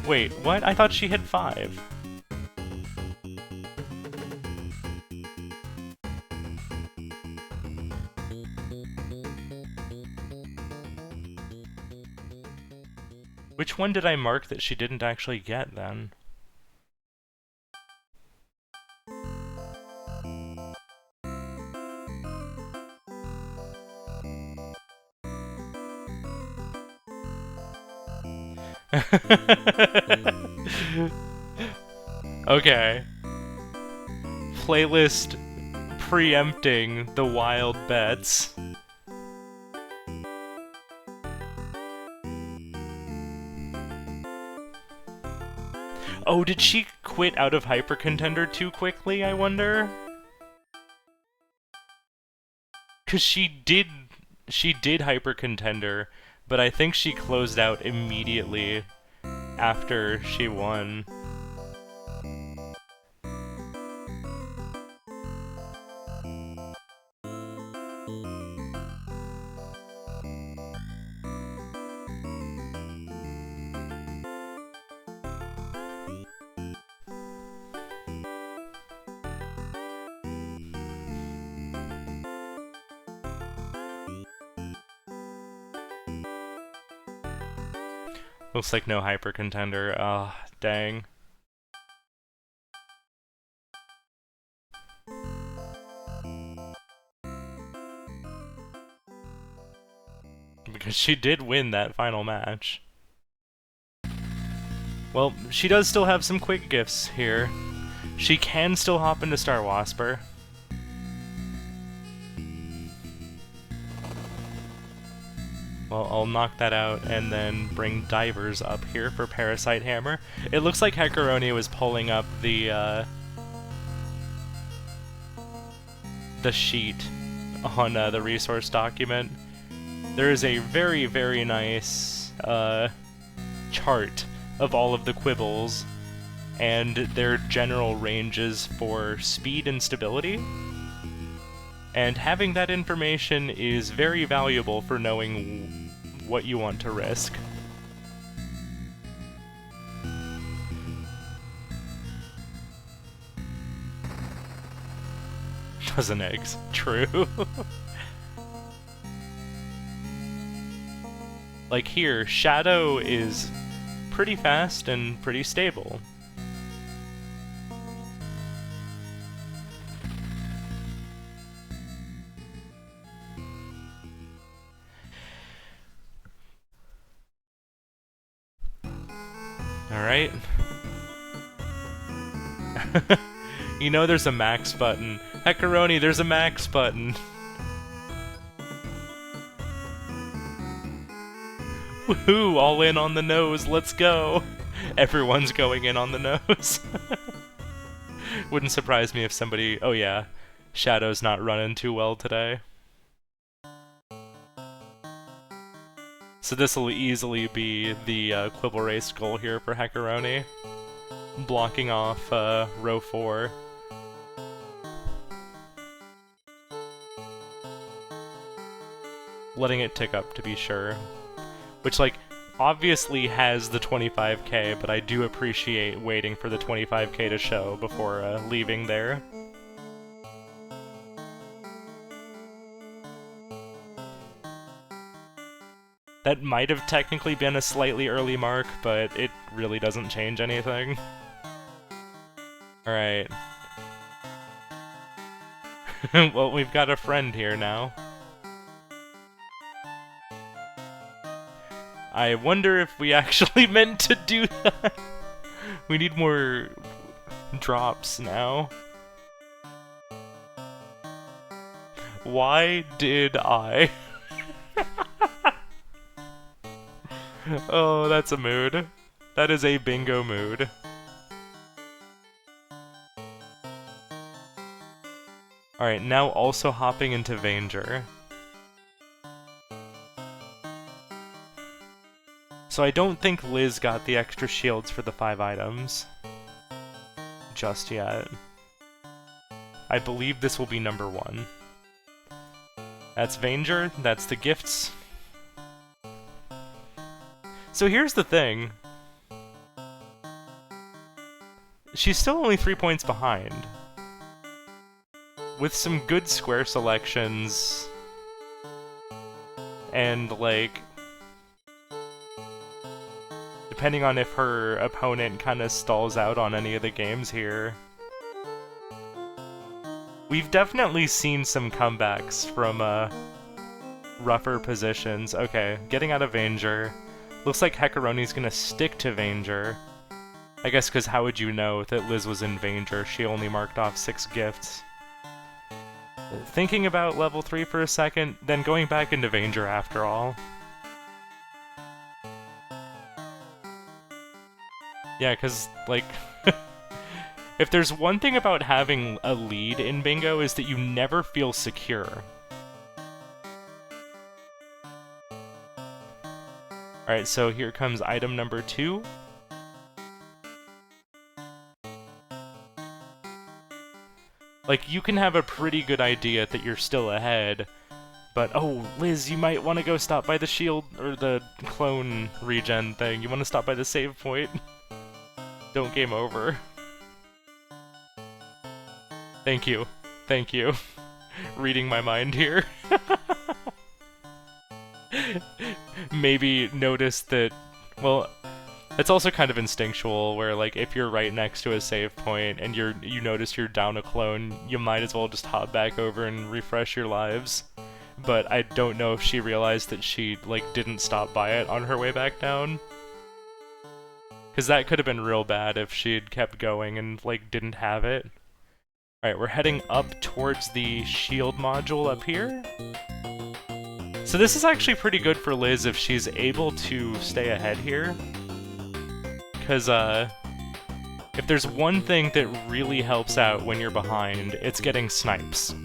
Wait, what? I thought she had 5. Which one did I mark that she didn't actually get, then? Okay. Playlist preempting the wild bets. Oh, did she quit out of Hyper Contender too quickly, I wonder? 'Cause she did Hyper Contender, but I think she closed out immediately after she won. Looks like no Hyper Contender. Ah, oh, dang. Because she did win that final match. Well, she does still have some quick gifts here. She can still hop into Star Wasper. Well, I'll knock that out and then bring Divers up here for Parasite Hammer. It looks like heckaroni was pulling up the sheet on the resource document. There is a very, very nice chart of all of the quibbles and their general ranges for speed and stability. And having that information is very valuable for knowing what you want to risk. Dozen eggs. True. Like here, Shadow is pretty fast and pretty stable. Alright. You know there's a max button. Heckaroni, there's a max button. Woohoo! All in on the nose, let's go! Everyone's going in on the nose. Wouldn't surprise me if somebody... Oh yeah, Shadow's not running too well today. So this will easily be the Quibble Race goal here for Heckaroni. Blocking off row 4. Letting it tick up to be sure. Which, like, obviously has the 25k, but I do appreciate waiting for the 25k to show before leaving there. That might have technically been a slightly early mark, but it really doesn't change anything. Alright. Well, we've got a friend here now. I wonder if we actually meant to do that. We need more drops now. Why did I? Oh, that's a mood. That is a bingo mood. Alright, now also hopping into Vanger. So I don't think Liz got the extra shields for the 5 items just yet. I believe this will be number 1. That's Vanger, that's the gifts. So here's the thing. She's still only 3 points behind. With some good square selections, and, like, depending on if her opponent kind of stalls out on any of the games here. We've definitely seen some comebacks from rougher positions. Okay, getting out of Vanger. Looks like heckaroni's gonna stick to Vanger. I guess because how would you know that Liz was in Vanger? She only marked off 6 gifts. Thinking about level 3 for a second, then going back into Vanger after all. Yeah, because, like, if there's one thing about having a lead in bingo is that you never feel secure. Alright, so here comes item number 2. Like, you can have a pretty good idea that you're still ahead, but, oh, Liz, you might want to go stop by the shield, or the clone regen thing. You want to stop by the save point? Don't game over. Thank you. Thank you. Reading my mind here. Maybe notice that, well, it's also kind of instinctual, where, like, if you're right next to a save point and you notice you're down a clone, you might as well just hop back over and refresh your lives. But I don't know if she realized that she, like, didn't stop by it on her way back down. Because that could have been real bad if she'd kept going and, like, didn't have it. Alright, we're heading up towards the shield module up here. So this is actually pretty good for Liz if she's able to stay ahead here. Because, if there's one thing that really helps out when you're behind, it's getting snipes.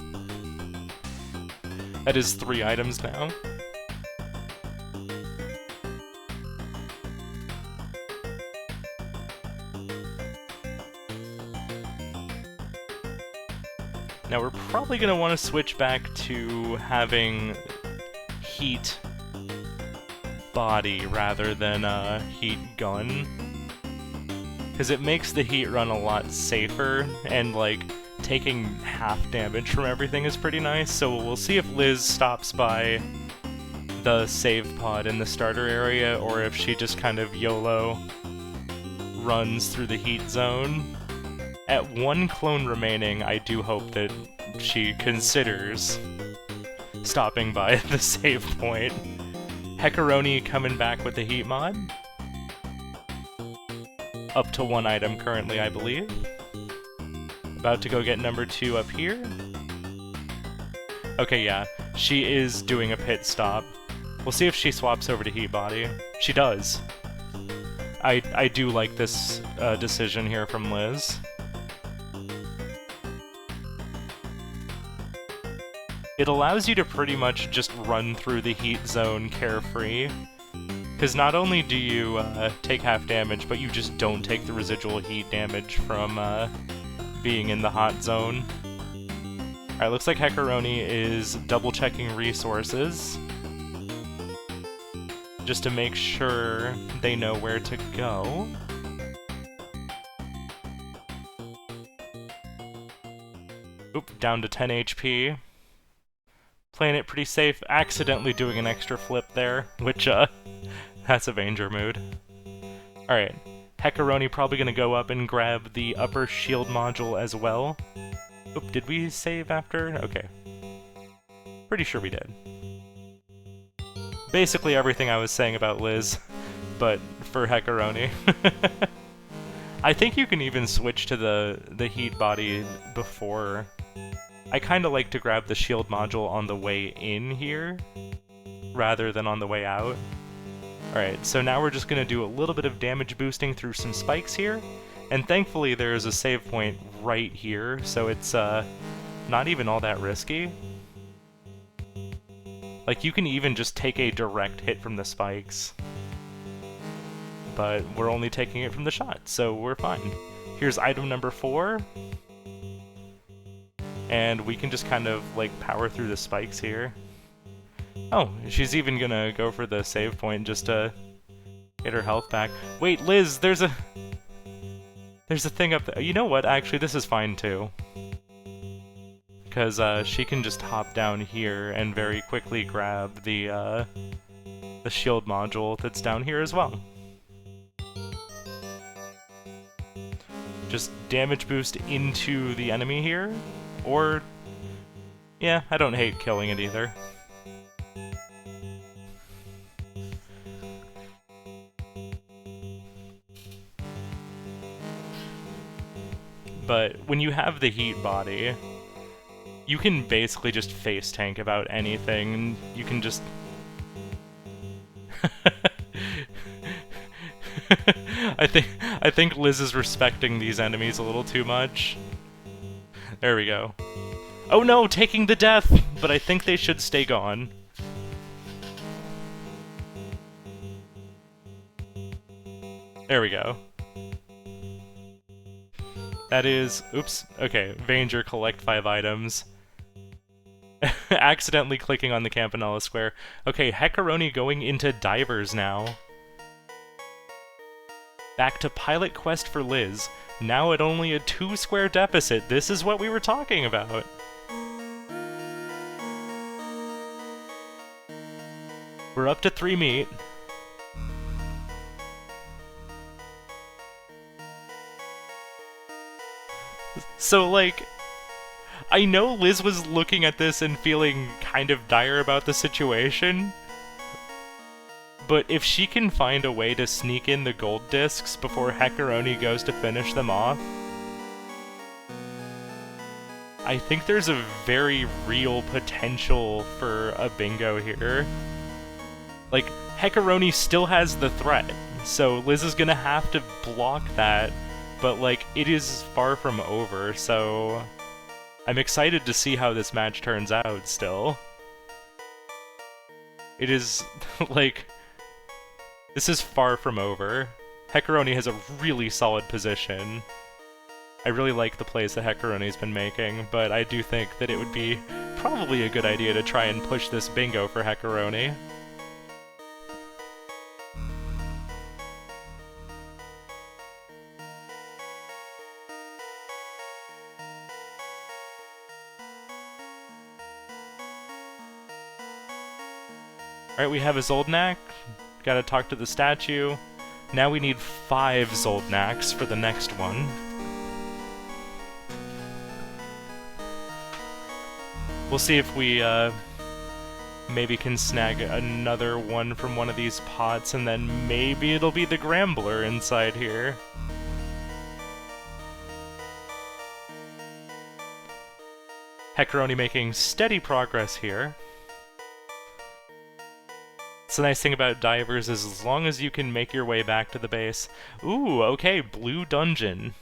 That is 3 items now. Now we're probably going to want to switch back to having heat body rather than heat gun. Because it makes the heat run a lot safer, and like taking half damage from everything is pretty nice. So we'll see if Liz stops by the save pod in the starter area, or if she just kind of YOLO runs through the heat zone. At 1 clone remaining, I do hope that she considers stopping by the save point. Heckaroni coming back with the heat mod. Up to 1 item currently, I believe. About to go get number 2 up here. Okay, yeah, she is doing a pit stop. We'll see if she swaps over to heat body. She does. I do like this decision here from Liz. It allows you to pretty much just run through the heat zone carefree. Because not only do you take half damage, but you just don't take the residual heat damage from being in the hot zone. Alright, looks like Heckaroni is double-checking resources. Just to make sure they know where to go. Oop, down to 10 HP. Playing it pretty safe, accidentally doing an extra flip there, which, that's a Vanger mood. Alright, Heckaroni probably gonna go up and grab the upper shield module as well. Oop, did we save after? Okay. Pretty sure we did. Basically everything I was saying about Liz, but for Heckaroni. I think you can even switch to the heat body before. I kind of like to grab the shield module on the way in here, rather than on the way out. Alright, so now we're just going to do a little bit of damage boosting through some spikes here, and thankfully there is a save point right here, so it's not even all that risky. Like, you can even just take a direct hit from the spikes, but we're only taking it from the shot, so we're fine. Here's item number 4. And we can just kind of, like, power through the spikes here. Oh, she's even gonna go for the save point just to get her health back. Wait, Liz, there's a thing up there. You know what? Actually, this is fine, too. Because, she can just hop down here and very quickly grab the shield module that's down here as well. Just damage boost into the enemy here. Or, yeah, I don't hate killing it either. but when you have the heat body, you can basically just face tank about anything. You can just... I think Liz is respecting these enemies a little too much. There we go. Oh no, taking the death! But I think they should stay gone. There we go. That is... Oops. Okay, Vanger, collect 5 items. Accidentally clicking on the Campanella square. Okay, Heckaroni going into divers now. Back to pilot quest for Liz. Now at only a 2 square deficit. This is what we were talking about. We're up to 3 meat. So, like, I know Liz was looking at this and feeling kind of dire about the situation, but if she can find a way to sneak in the gold discs before Heckaroni goes to finish them off, I think there's a very real potential for a bingo here. Like, Heckaroni still has the threat, so Liz is gonna have to block that, but, like, it is far from over, so I'm excited to see how this match turns out still. It is, like, this is far from over. Heckaroni has a really solid position. I really like the plays that Heckaroni's been making, but I do think that it would be probably a good idea to try and push this bingo for Heckaroni. Alright, we have a Zoldnak. Gotta talk to the statue. Now we need 5 Zoldnaks for the next one. We'll see if we, maybe can snag another one from one of these pots, and then maybe it'll be the Grambler inside here. Heckaroni making steady progress here. It's the nice thing about divers is as long as you can make your way back to the base. Ooh, okay, blue dungeon.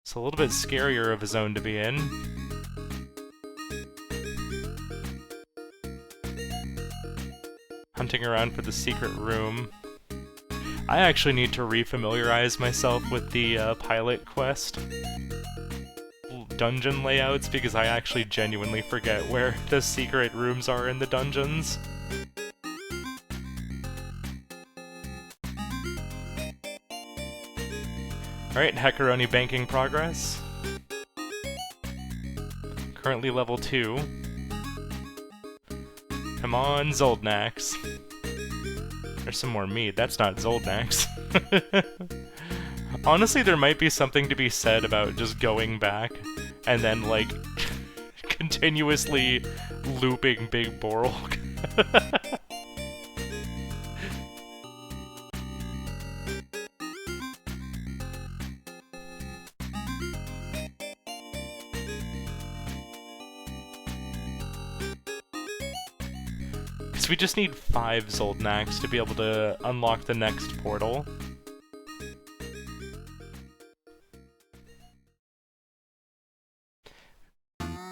It's a little bit scarier of a zone to be in. Hunting around for the secret room. I actually need to refamiliarize myself with the pilot quest dungeon layouts, because I actually genuinely forget where the secret rooms are in the dungeons. Alright, Heckaroni banking progress. Currently level 2. Come on, Zoldnaks. There's some more meat. That's not Zoldnaks. Honestly, there might be something to be said about just going back and then, like, continuously looping Big Borlg. Because we just need 5 Zoldnaks to be able to unlock the next portal.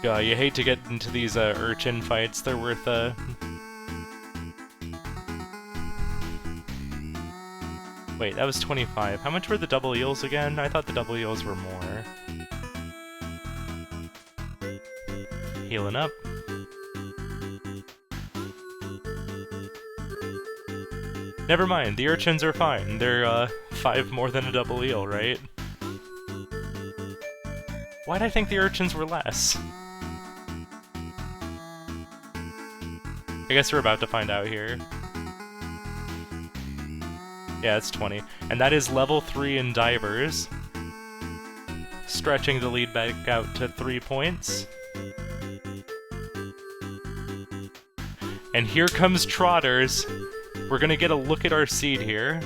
You hate to get into these urchin fights. They're worth Wait, that was 25. How much were the double eels again? I thought the double eels were more. Healing up. Never mind, the urchins are fine. They're 5 more than a double eel, right? Why'd I think the urchins were less? I guess we're about to find out here. Yeah, it's 20. And that is level 3 in divers. Stretching the lead back out to 3 points. And here comes Trotters. We're gonna get a look at our seed here.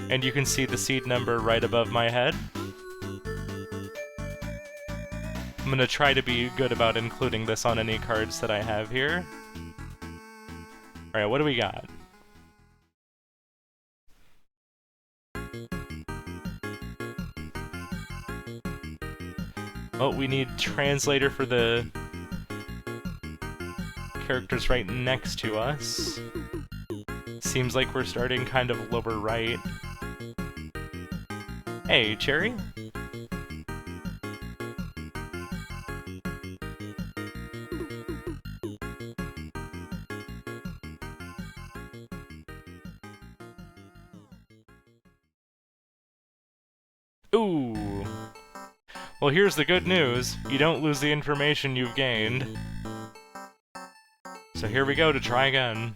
And you can see the seed number right above my head. I'm gonna try to be good about including this on any cards that I have here. Alright, what do we got? Oh, we need translator for the characters right next to us. Seems like we're starting kind of lower right. Hey, Cherry? Ooh. Well, here's the good news. You don't lose the information you've gained. So here we go to try again.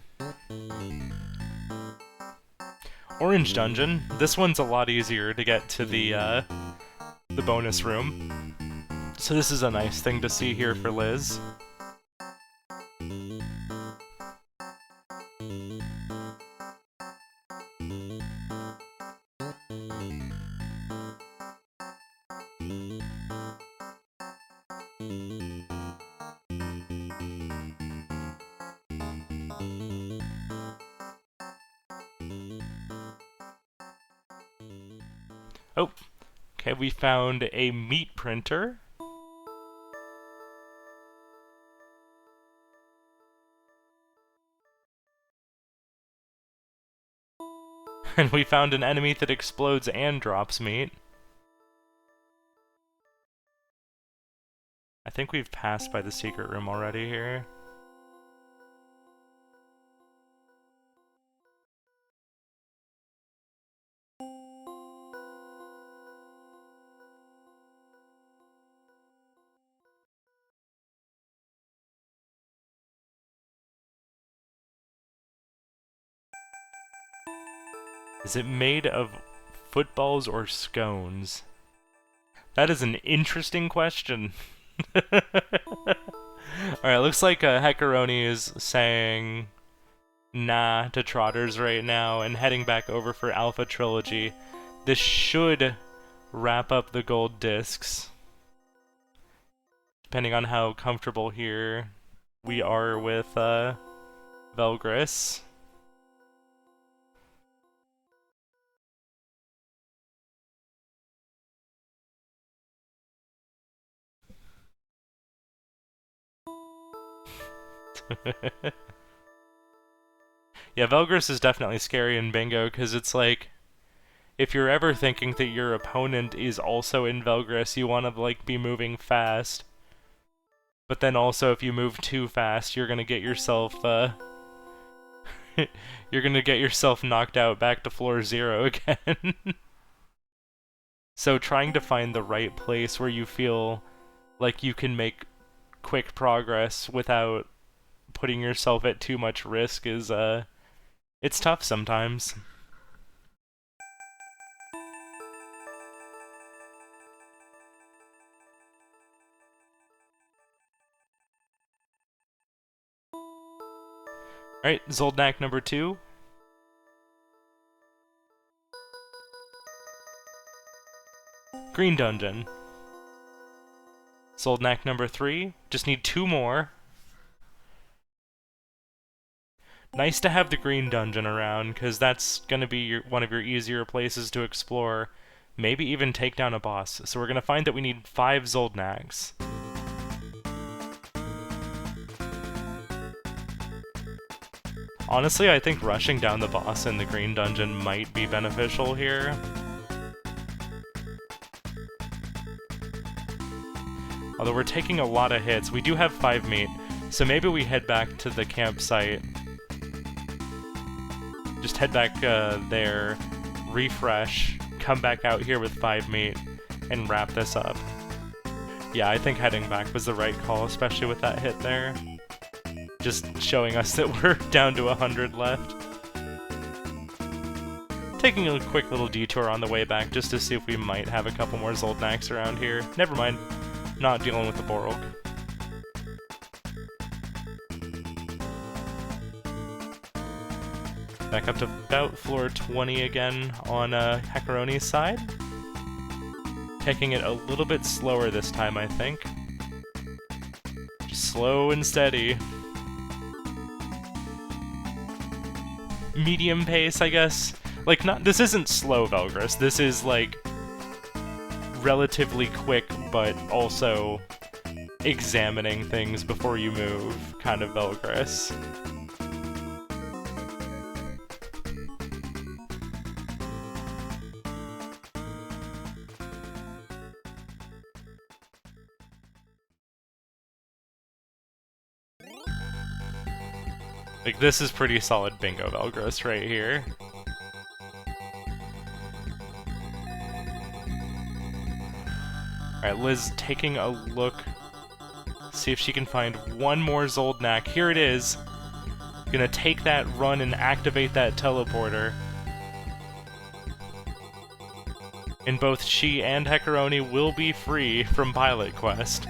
Orange Dungeon. This one's a lot easier to get to the bonus room. So this is a nice thing to see here for Liz. Oh, okay, we found a meat printer. And we found an enemy that explodes and drops meat. I think we've passed by the secret room already here. Is it made of footballs or scones? That is an interesting question. Alright, looks like Heckaroni is saying nah to Trotters right now and heading back over for Alpha Trilogy. This should wrap up the gold discs. Depending on how comfortable here we are with Velgris. Yeah, Velgris is definitely scary in Bingo, because it's like, if you're ever thinking that your opponent is also in Velgris, you want to, like, be moving fast. But then also, if you move too fast, you're gonna get yourself, you're gonna get yourself knocked out back to floor 0 again. So trying to find the right place where you feel like you can make quick progress without putting yourself at too much risk is, it's tough sometimes. Alright, Zoldnak number 2. Green Dungeon. Zoldnak number 3. Just need 2 more. Nice to have the Green Dungeon around, because that's going to be one of your easier places to explore. Maybe even take down a boss. So we're going to find that we need 5 Zoldnaks. Honestly, I think rushing down the boss in the Green Dungeon might be beneficial here. Although we're taking a lot of hits. We do have 5 meat, so maybe we head back to the campsite. Just head back there, refresh, come back out here with 5 meat, and wrap this up. Yeah, I think heading back was the right call, especially with that hit there. Just showing us that we're down to 100 left. Taking a quick little detour on the way back just to see if we might have a couple more Zoldnaks around here. Never mind, not dealing with the Borg. Back up to about floor 20 again on Heckaroni's side. Taking it a little bit slower this time, I think. slow and steady. Medium pace, I guess. Like, this isn't slow Velgris, this is, like, relatively quick, but also examining things before you move, kind of Velgris. Like, this is pretty solid bingo Velgris right here. Alright, Liz taking a look. See if she can find one more Zoldnak. Here it is. Gonna take that run and activate that teleporter. And both she and Heckaroni will be free from Pilot Quest.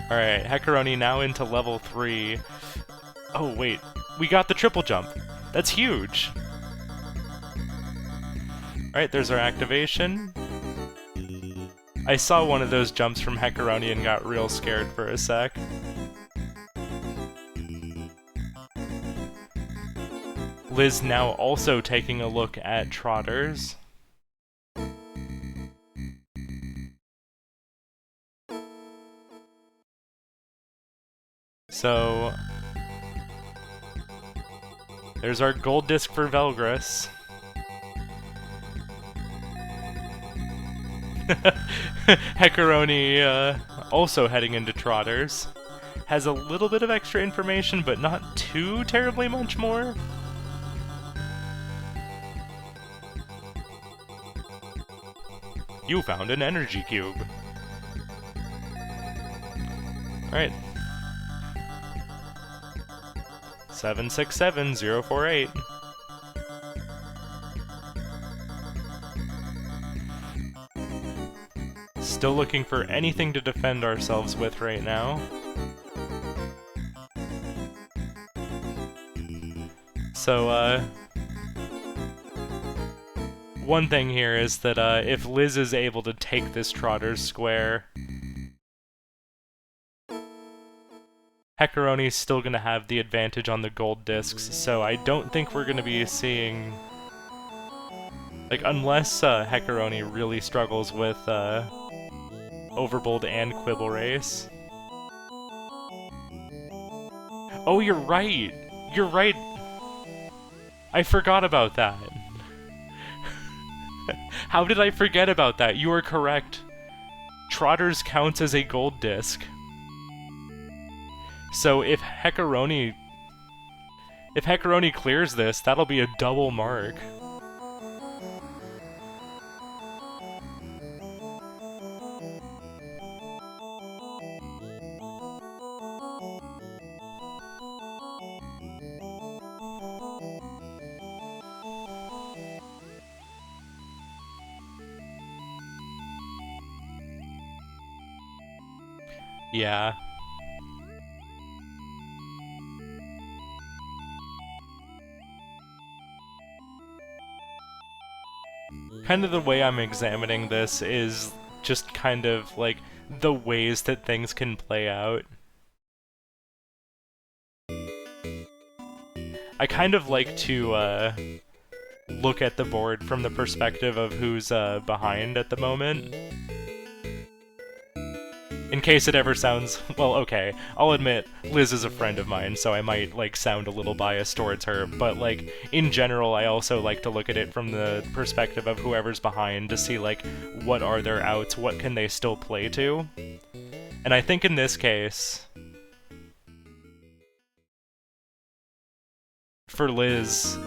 Alright, Heckaroni now into level 3. Oh, wait. We got the triple jump. That's huge. Alright, there's our activation. I saw one of those jumps from Heckaroni and got real scared for a sec. Liz now also taking a look at Trotters. So, there's our gold disc for Velgris. Heckaroni also heading into Trotters. Has a little bit of extra information, but not too terribly much more. You found an energy cube. Alright. 767048. Still looking for anything to defend ourselves with right now. So, one thing here is that if Liz is able to take this Trotter's Square, Heckaroni's still gonna have the advantage on the gold discs, so I don't think we're gonna be seeing... Like, unless Heckaroni really struggles with Overbold and Quibble Race. Oh, you're right! You're right! I forgot about that. How did I forget about that? You are correct. Trotters counts as a gold disc. So if Heckaroni clears this, that'll be a double mark. Yeah. Kind of the way I'm examining this is just kind of like the ways that things can play out. I kind of like to look at the board from the perspective of who's behind at the moment. In case it ever sounds... Well, okay, I'll admit, Liz is a friend of mine, so I might, like, sound a little biased towards her, but, like, in general, I also like to look at it from the perspective of whoever's behind to see, like, what are their outs, what can they still play to? And I think in this case... For Liz,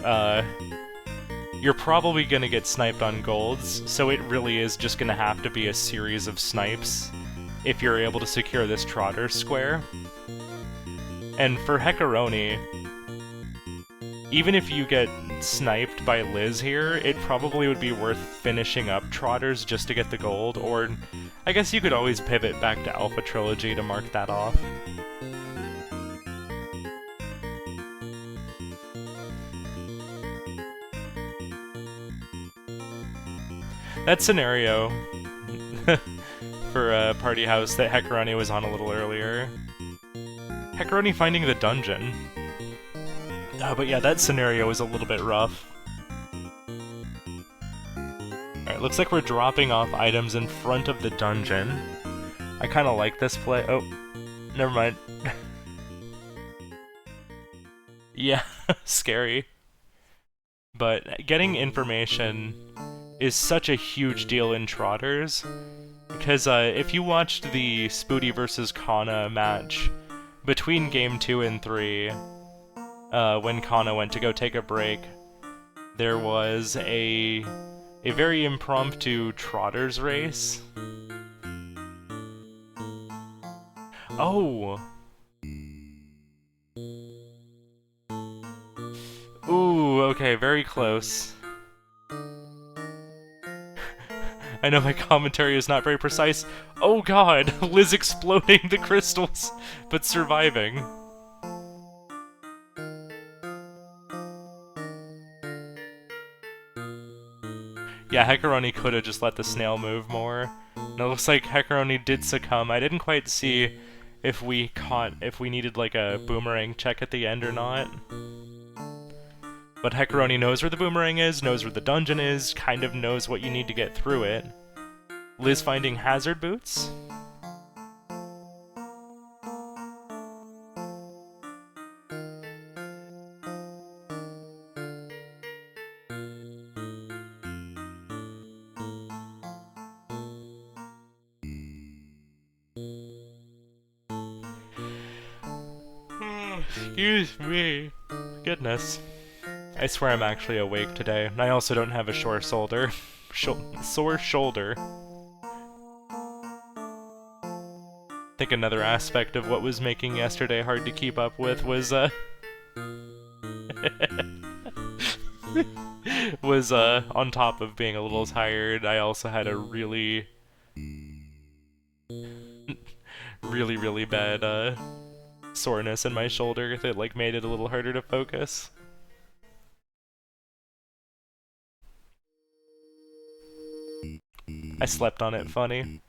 you're probably gonna get sniped on golds, so it really is just gonna have to be a series of snipes if you're able to secure this Trotter Square. And for Heckaroni, even if you get sniped by Liz here, it probably would be worth finishing up Trotters just to get the gold, or I guess you could always pivot back to Alpha Trilogy to mark that off. That scenario... for Party House that Heckaroni was on a little earlier. Heckaroni finding the dungeon. But yeah, that scenario was a little bit rough. Alright, looks like we're dropping off items in front of the dungeon. I kind of like this play. Oh, never mind. Yeah, scary. But getting information is such a huge deal in Trotters, because if you watched the Spoody versus Kana match between Game 2 and 3, when Kana went to go take a break, there was a very impromptu Trotters race. Oh! Ooh, okay, very close. I know my commentary is not very precise. Oh god, Liz exploding the crystals, but surviving. Yeah, Heckaroni could have just let the snail move more. And it looks like Heckaroni did succumb. I didn't quite see if we needed like a boomerang check at the end or not. But Heckaroni knows where the boomerang is, knows where the dungeon is, kind of knows what you need to get through it. Liz finding hazard boots? Excuse me. Goodness. I swear I'm actually awake today, and I also don't have a sore shoulder. Sore shoulder. I think another aspect of what was making yesterday hard to keep up with was, on top of being a little tired, I also had a really bad, soreness in my shoulder that, like, made it a little harder to focus. I slept on it funny.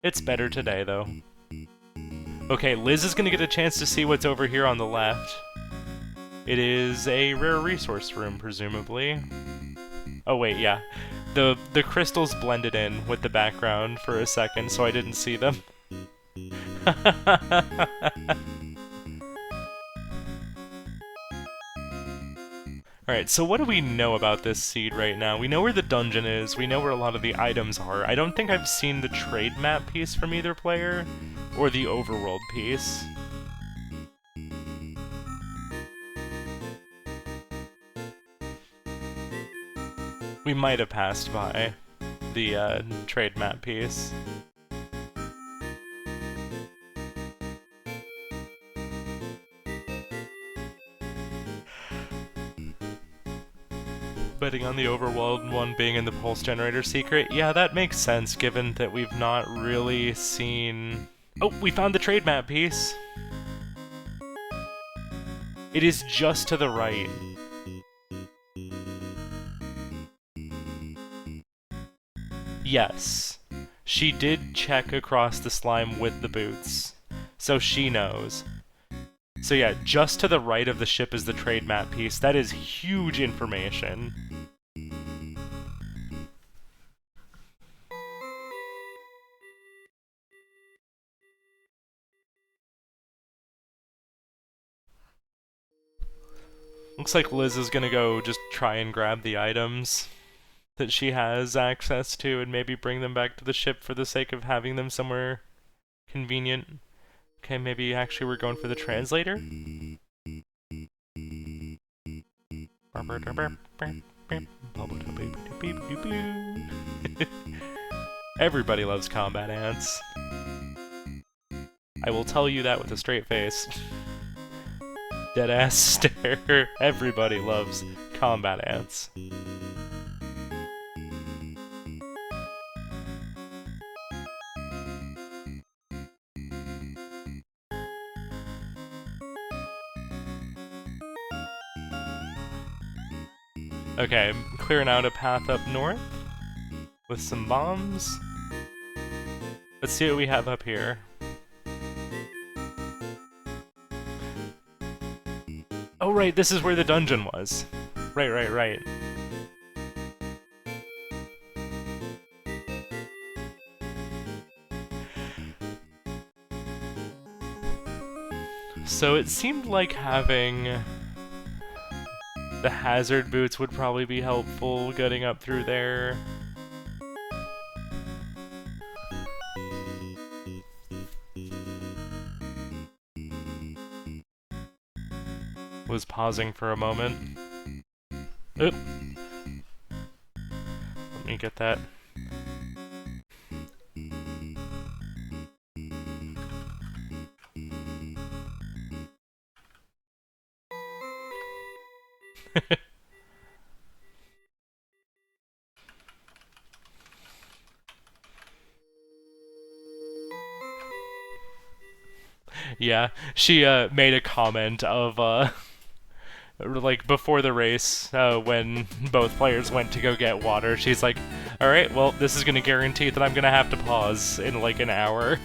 It's better today, though. Okay, Liz is gonna get a chance to see what's over here on the left. It is a rare resource room, presumably. Oh wait, yeah. The crystals blended in with the background for a second, so I didn't see them. Alright, so what do we know about this seed right now? We know where the dungeon is, we know where a lot of the items are. I don't think I've seen the trade map piece from either player, or the overworld piece. We might have passed by the trade map piece. Betting on the overworld one being in the pulse generator secret. Yeah, that makes sense given that we've not really seen... Oh, we found the trade map piece! It is just to the right. Yes. She did check across the slime with the boots. So she knows. So yeah, just to the right of the ship is the trade map piece. That is huge information. Looks like Liz is gonna go just try and grab the items that she has access to and maybe bring them back to the ship for the sake of having them somewhere convenient. Okay, maybe actually we're going for the translator? Everybody loves combat ants. I will tell you that with a straight face. Deadass stare. Everybody loves combat ants. Okay, I'm clearing out a path up north with some bombs. Let's see what we have up here. Oh, right, this is where the dungeon was. Right. So it seemed like having the hazard boots would probably be helpful getting up through there. Was pausing for a moment. Oop. Let me get that. Yeah, she made a comment of like before the race, when both players went to go get water, she's like, alright, well, this is gonna guarantee that I'm gonna have to pause in like an hour.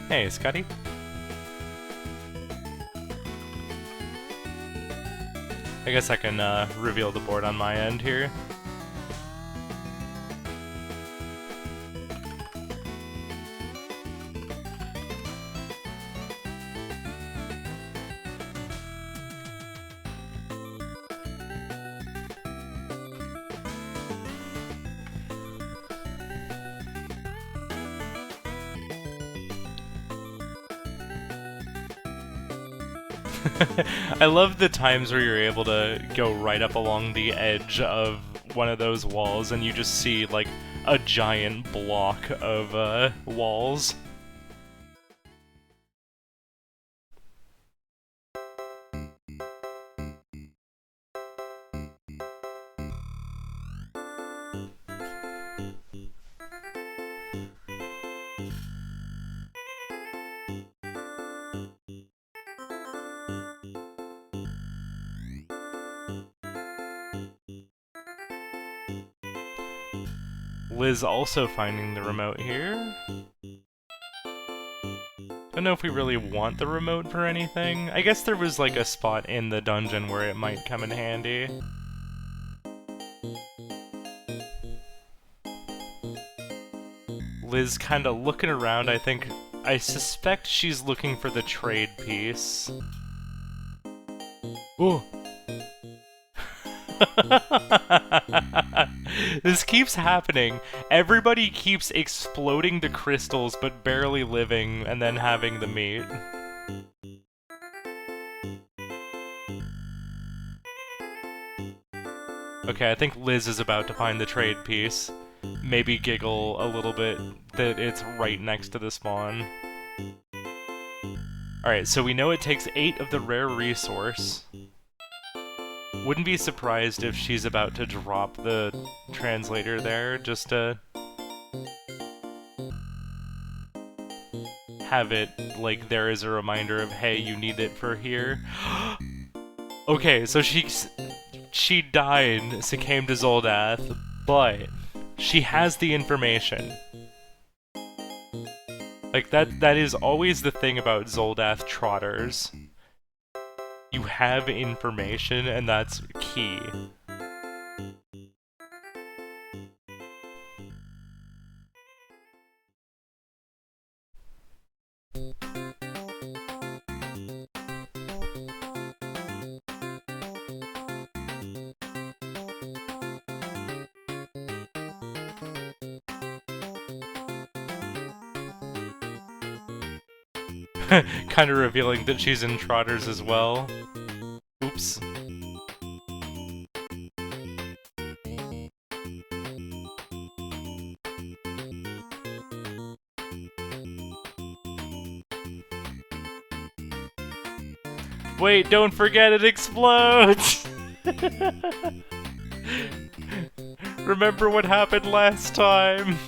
Hey, Scotty. I guess I can reveal the board on my end here. I love the times where you're able to go right up along the edge of one of those walls and you just see, like, a giant block of, walls. Liz also finding the remote here. Don't know if we really want the remote for anything. I guess there was like a spot in the dungeon where it might come in handy. Liz kinda looking around, I suspect she's looking for the trade piece. Ooh! This keeps happening. Everybody keeps exploding to crystals but barely living and then having the meat. Okay, I think Liz is about to find the trade piece. Maybe giggle a little bit that it's right next to the spawn. Alright, so we know it takes 8 of the rare resource. Wouldn't be surprised if she's about to drop the translator there, just to have it, like, there as a reminder of, hey, you need it for here. Okay, so she died, succumbed to Zoldath, but she has the information. Like, that is always the thing about Zoldath trotters. You have information, and that's key. Kind of revealing that she's in Trotters as well. Oops. Wait, don't forget it explodes! Remember what happened last time?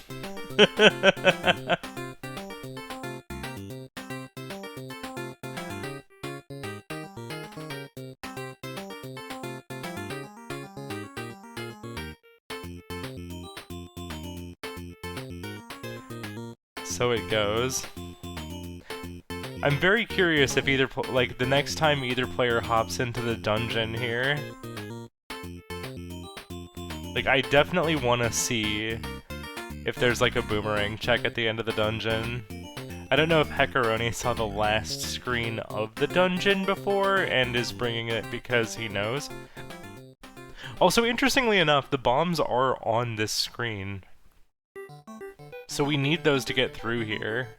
So it goes. I'm very curious if either, like, the next time either player hops into the dungeon here. Like, I definitely want to see if there's, like, a boomerang check at the end of the dungeon. I don't know if Heckaroni saw the last screen of the dungeon before and is bringing it because he knows. Also, interestingly enough, the bombs are on this screen. So we need those to get through here.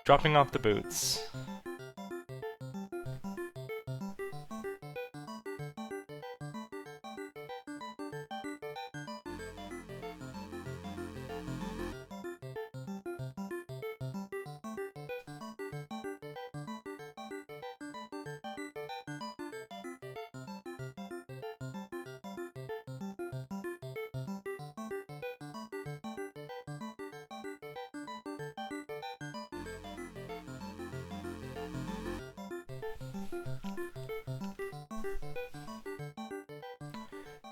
Dropping off the boots.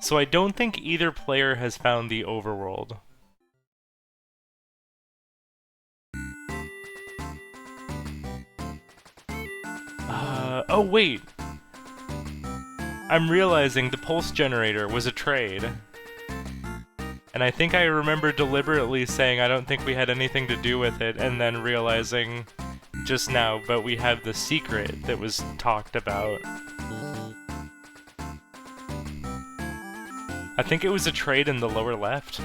So I don't think either player has found the overworld. Oh wait! I'm realizing the pulse generator was a trade. And I think I remember deliberately saying I don't think we had anything to do with it, and then realizing just now, but we have the secret that was talked about. I think it was a trade in the lower left.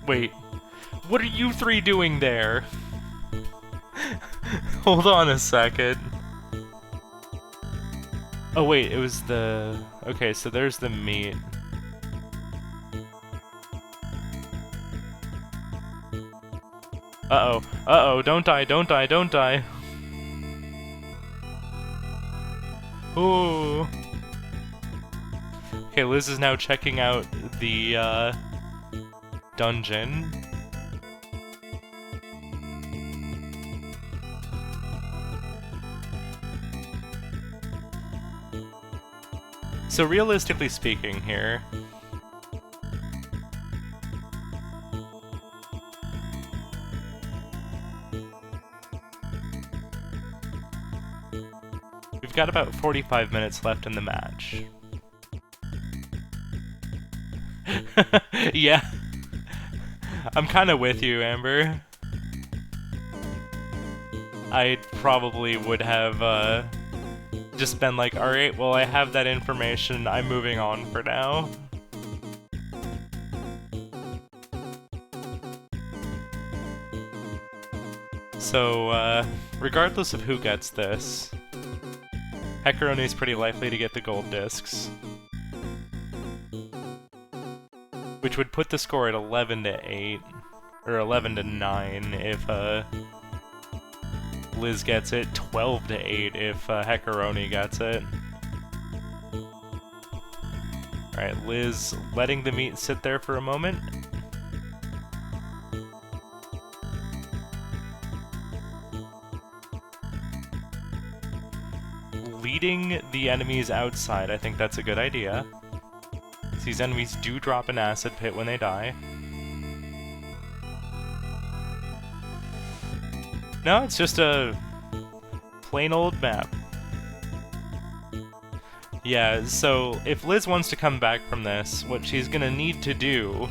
Wait. What are you three doing there? Hold on a second. Oh wait, it was the... Okay, so there's the meat. Uh-oh. Uh-oh, don't die, don't die, don't die. Ooh. Okay, Liz is now checking out the, dungeon. So realistically speaking here, we've got about 45 minutes left in the match. Yeah. I'm kind of with you, Amber. I probably would have, just been like, alright, well I have that information, I'm moving on for now. So, regardless of who gets this, Heckaroni's pretty likely to get the gold discs. Which would put the score at 11-8, or 11-9 if, Liz gets it, 12-8 if Heckaroni gets it. Alright, Liz letting the meat sit there for a moment. Leading the enemies outside, I think that's a good idea. These enemies do drop an acid pit when they die. No, it's just a plain old map. Yeah, so if Liz wants to come back from this, what she's gonna need to do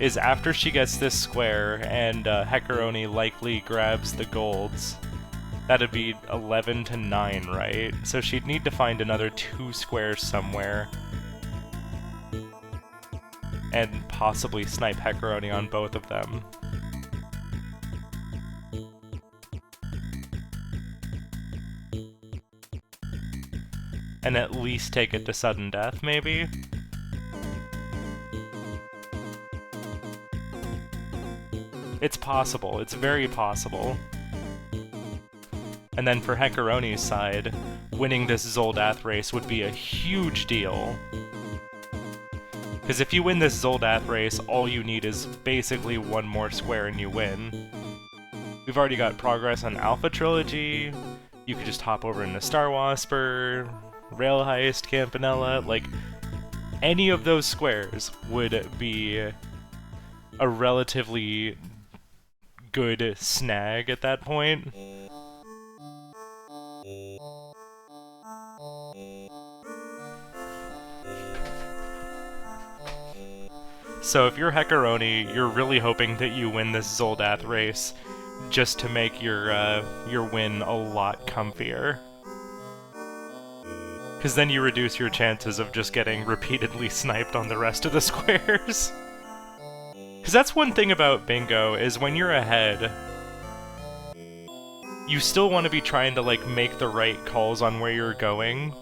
is after she gets this square and heckaroni likely grabs the golds, that'd be 11 to 9, right? So she'd need to find another 2 squares somewhere and possibly snipe heckaroni on both of them. And at least take it to sudden death, maybe? It's possible. It's very possible. And then for heckaroni's side, winning this Zoldath race would be a huge deal. Because if you win this Zoldath race, all you need is basically 1 more square and you win. We've already got progress on Alpha Trilogy. You could just hop over into Star Wasper, Rail Heist, Campanella, like, any of those squares would be a relatively good snag at that point. So if you're heckaroni, you're really hoping that you win this Zoldath race just to make your win a lot comfier. Because then you reduce your chances of just getting repeatedly sniped on the rest of the squares. Because that's one thing about bingo, is when you're ahead, you still want to be trying to, like, make the right calls on where you're going.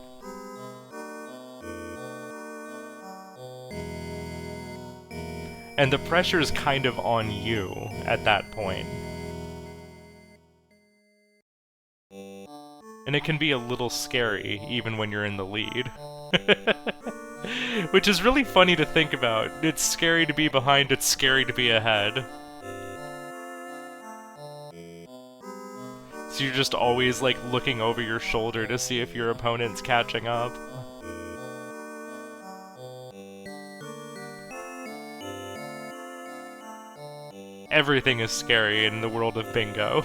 And the pressure's kind of on you at that point. And it can be a little scary, even when you're in the lead. Which is really funny to think about. It's scary to be behind, it's scary to be ahead. So you're just always, like, looking over your shoulder to see if your opponent's catching up. Everything is scary in the world of bingo.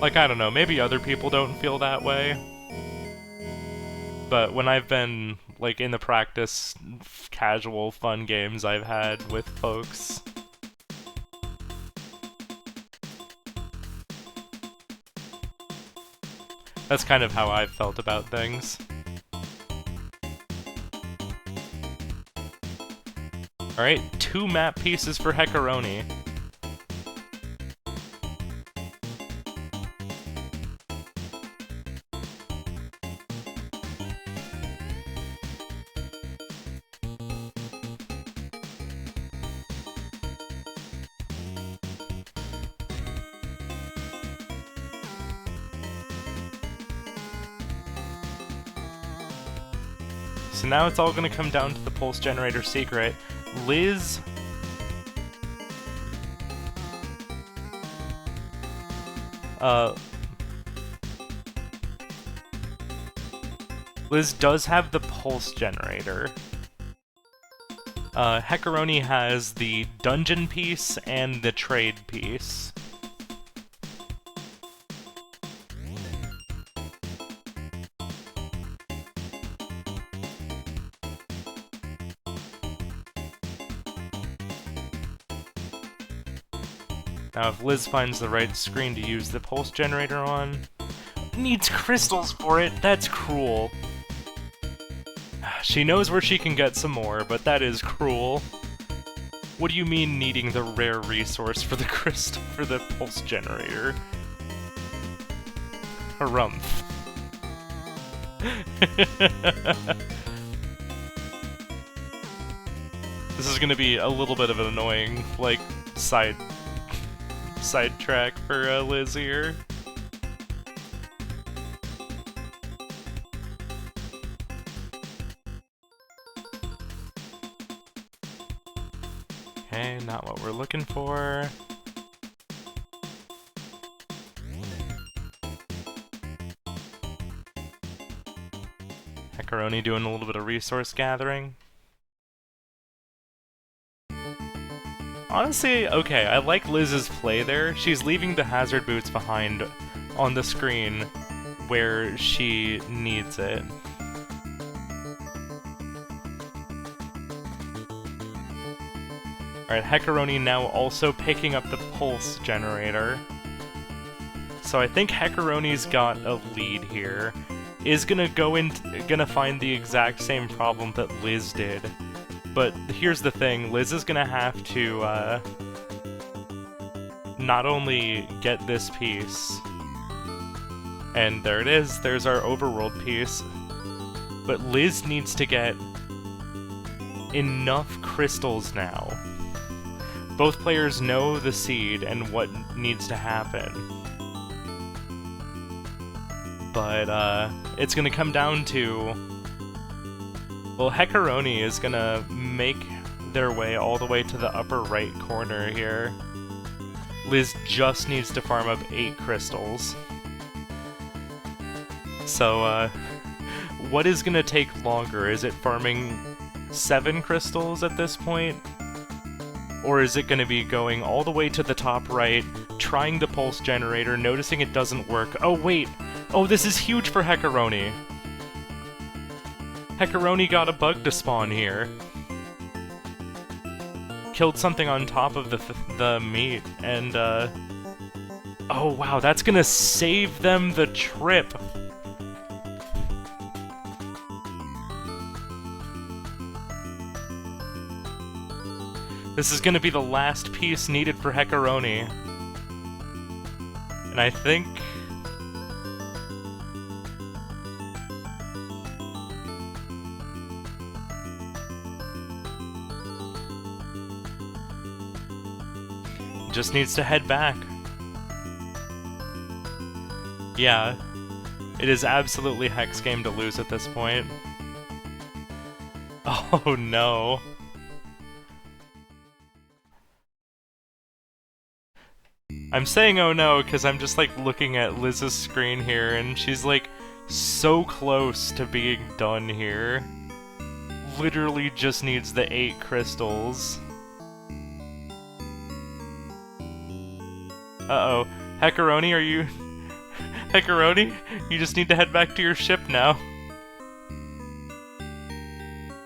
Like, I don't know, maybe other people don't feel that way. But when I've been, like, in the practice, casual, fun games I've had with folks, that's kind of how I've felt about things. Alright, 2 map pieces for heckaroni. So now it's all gonna come down to the pulse generator secret. Liz... Liz does have the pulse generator. Heckaroni has the dungeon piece and the trade piece. Now, if Liz finds the right screen to use the pulse generator on... Needs crystals for it! That's cruel. She knows where she can get some more, but that is cruel. What do you mean needing the rare resource for the for the pulse generator? Harumph. This is gonna be a little bit of an annoying, like, sidetrack for Liz here. Okay, not what we're looking for. Heckaroni doing a little bit of resource gathering. Honestly, okay, I like Liz's play there. She's leaving the hazard boots behind on the screen where she needs it. Alright, Heckaroni now also picking up the pulse generator. So I think Heckaroni's got a lead here. Is gonna find the exact same problem that Liz did. But here's the thing, Liz is gonna have to not only get this piece, and there it is, there's our overworld piece, but Liz needs to get enough crystals now. Both players know the seed and what needs to happen. But it's gonna come down to... Well, Heckaroni is gonna make their way all the way to the upper right corner here. Liz just needs to farm up 8 crystals. So, what is gonna take longer? Is it farming 7 crystals at this point? Or is it gonna be going all the way to the top right, trying the pulse generator, noticing it doesn't work? Oh wait! Oh, this is huge for Heckaroni! Heckaroni got a bug to spawn here. Killed something on top of the meat, and oh wow, that's gonna save them the trip! This is gonna be the last piece needed for Heckaroni. And I think... just needs to head back. Yeah, it is absolutely Hex game to lose at this point. Oh no. I'm saying oh no because I'm just like looking at Liz's screen here and she's like so close to being done here. Literally just needs the 8 crystals. Uh-oh. Heckaroni, are you... Heckaroni? You just need to head back to your ship now.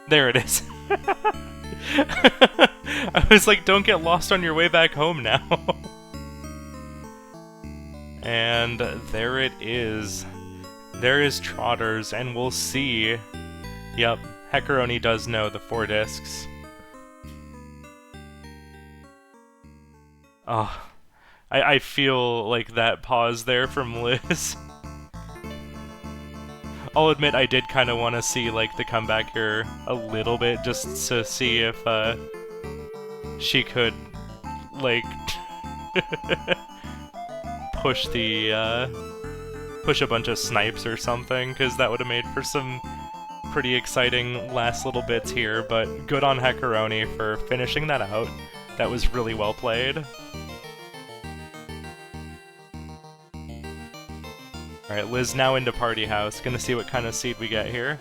There it is. I was like, don't get lost on your way back home now. And there it is. There is Trotters, and we'll see. Yep, Heckaroni does know the 4 discs. Oh. I feel like that pause there from Liz. I'll admit I did kind of want to see like the comeback here a little bit, just to see if she could like push a bunch of snipes or something, because that would have made for some pretty exciting last little bits here. But good on Heckaroni for finishing that out. That was really well played. Alright, Liz now into Party House. Gonna see what kind of seed we get here.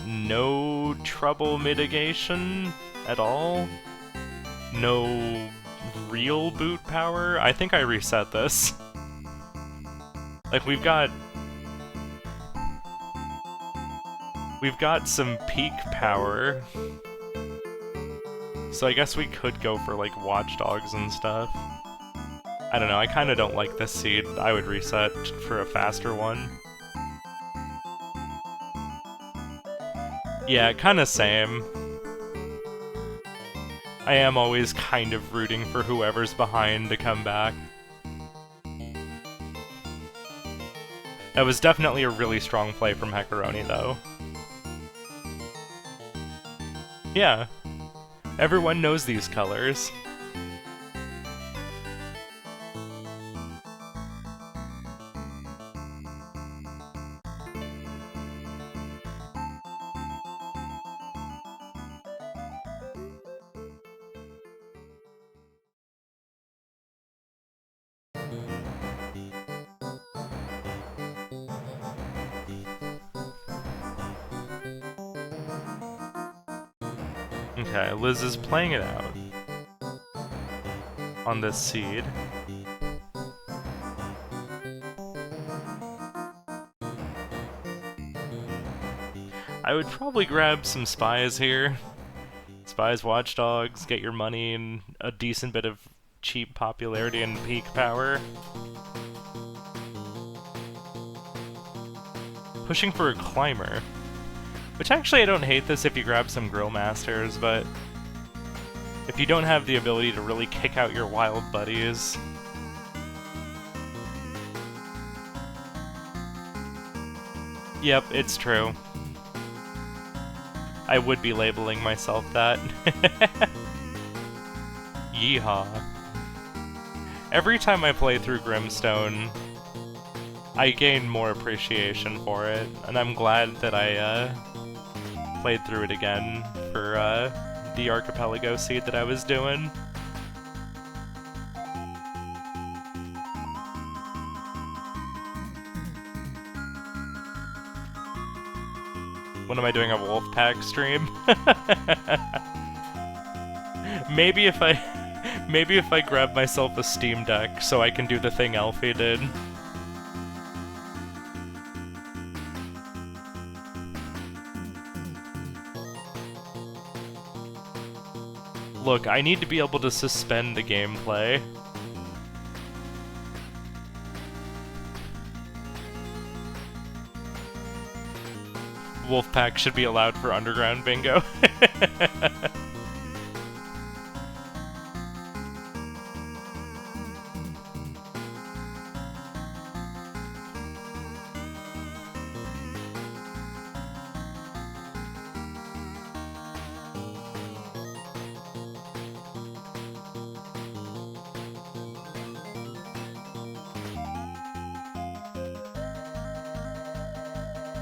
No trouble mitigation at all. No real boot power. I think I reset this. Like, we've got some peak power. So I guess we could go for, like, watchdogs and stuff. I don't know, I kinda don't like this seed. I would reset for a faster one. Yeah, kinda same. I am always kind of rooting for whoever's behind to come back. That was definitely a really strong play from Heckaroni, though. Yeah. Everyone knows these colors. Okay, Liz is playing it out on this seed. I would probably grab some spies here. Spies, watchdogs, get your money and a decent bit of cheap popularity and peak power. Pushing for a climber. Which actually I don't hate this if you grab some grill masters, but if you don't have the ability to really kick out your wild buddies. Yep, it's true. I would be labeling myself that. Yeehaw. Every time I play through Grimstone, I gain more appreciation for it, and I'm glad that I played through it again for the Archipelago seed that I was doing. When am I doing a Wolfpack stream? Maybe if I grab myself a Steam Deck so I can do the thing Elfie did. Look, I need to be able to suspend the gameplay. Wolfpack should be allowed for Underground Bingo.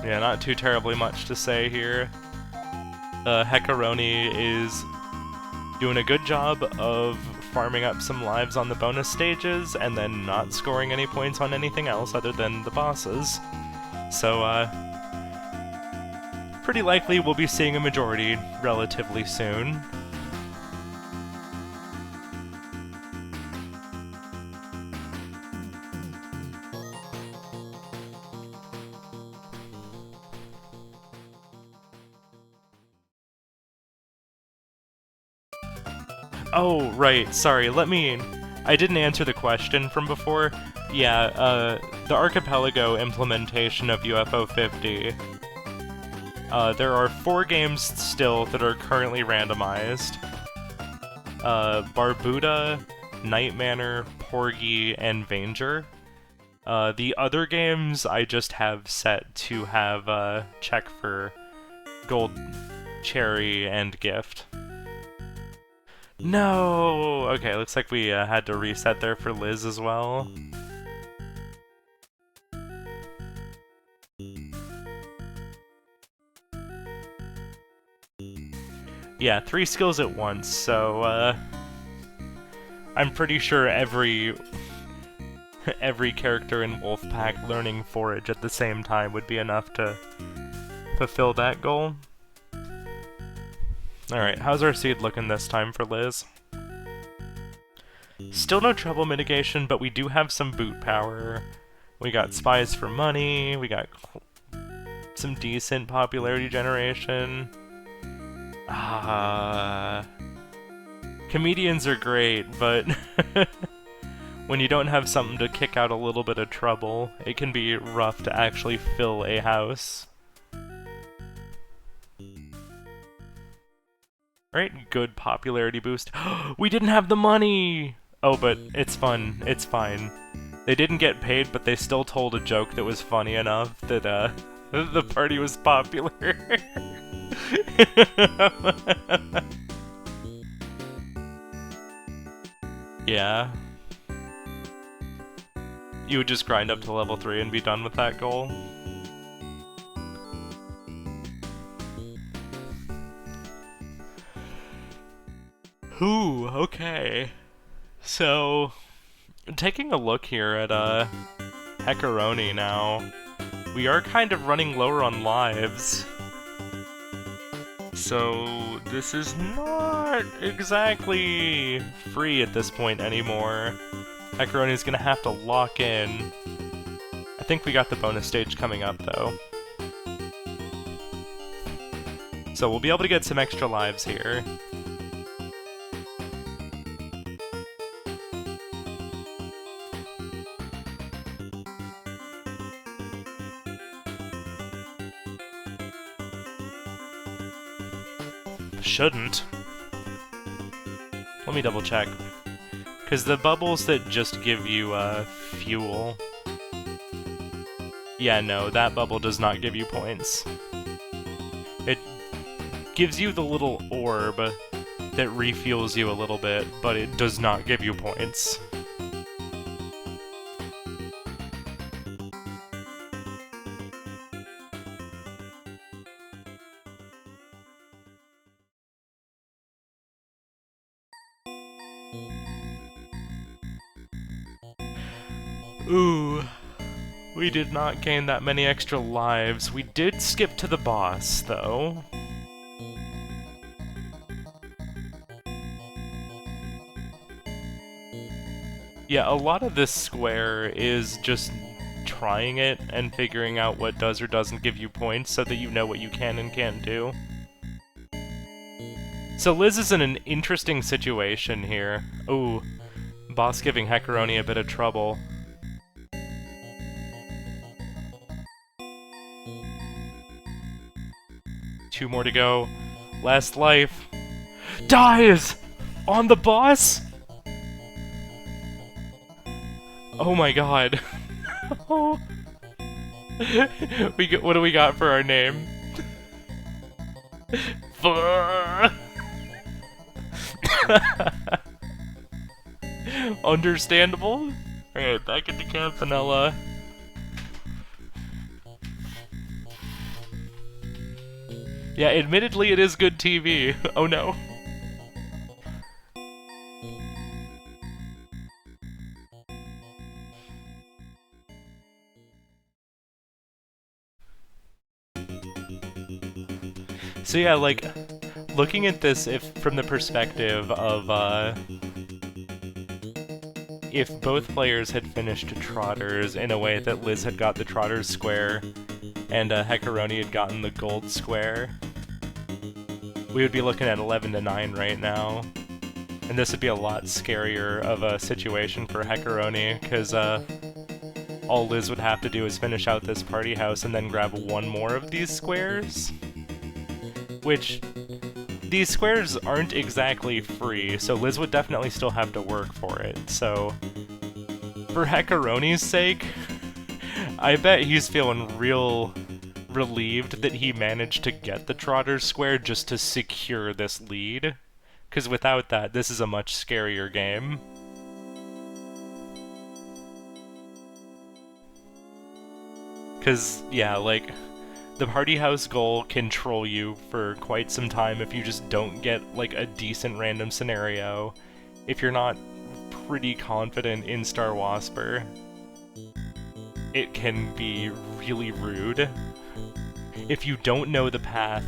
Yeah, not too terribly much to say here. Heckaroni is doing a good job of farming up some lives on the bonus stages, and then not scoring any points on anything else other than the bosses. So, pretty likely we'll be seeing a majority relatively soon. Oh, right, sorry, I didn't answer the question from before. Yeah, the Archipelago implementation of UFO 50. There are 4 games still that are currently randomized. Barbuda, Night Manor, Porgy, and Vanger. The other games I just have set to have, check for Gold Cherry and Gift. No! Okay, looks like we had to reset there for Liz as well. Yeah, 3 skills at once, so I'm pretty sure every character in Wolfpack learning Forage at the same time would be enough to fulfill that goal. Alright, how's our seed looking this time for Liz? Still no trouble mitigation, but we do have some boot power. We got spies for money, we got some decent popularity generation. Comedians are great, but when you don't have something to kick out a little bit of trouble, it can be rough to actually fill a house. Right, good popularity boost. We didn't have the money! Oh, but it's fun. It's fine. They didn't get paid, but they still told a joke that was funny enough that, the party was popular. Yeah. You would just grind up to level 3 and be done with that goal. Ooh, okay. So, taking a look here at heckaroni now, we are kind of running lower on lives. So, this is not exactly free at this point anymore. Heckaroni's gonna have to lock in. I think we got the bonus stage coming up, though. So we'll be able to get some extra lives here. Shouldn't. Let me double check. Because the bubbles that just give you fuel... Yeah, no, that bubble does not give you points. It gives you the little orb that refuels you a little bit, but it does not give you points. Ooh, we did not gain that many extra lives. We did skip to the boss, though. Yeah, a lot of this square is just trying it and figuring out what does or doesn't give you points so that you know what you can and can't do. So Liz is in an interesting situation here. Ooh, boss giving heckaroni a bit of trouble. Two more to go. Last life. Dies! On the boss? Oh my god. Oh. What do we got for our name? Understandable? Alright, back into Campanella. Yeah, admittedly it is good TV. Oh no. So yeah, like, looking at this from the perspective of, if both players had finished Trotters in a way that Liz had got the Trotters square, and heckaroni had gotten the gold square, we would be looking at 11-9 right now. And this would be a lot scarier of a situation for heckaroni, because all Liz would have to do is finish out this party house and then grab one more of these squares. Which, these squares aren't exactly free, so Liz would definitely still have to work for it. So, for heckaroni's sake, I bet he's feeling real relieved that he managed to get the Trotters square just to secure this lead. Because without that, this is a much scarier game. Because, yeah, like, the party house goal can troll you for quite some time if you just don't get, like, a decent random scenario. If you're not pretty confident in Star Wasper, it can be really rude. If you don't know the path,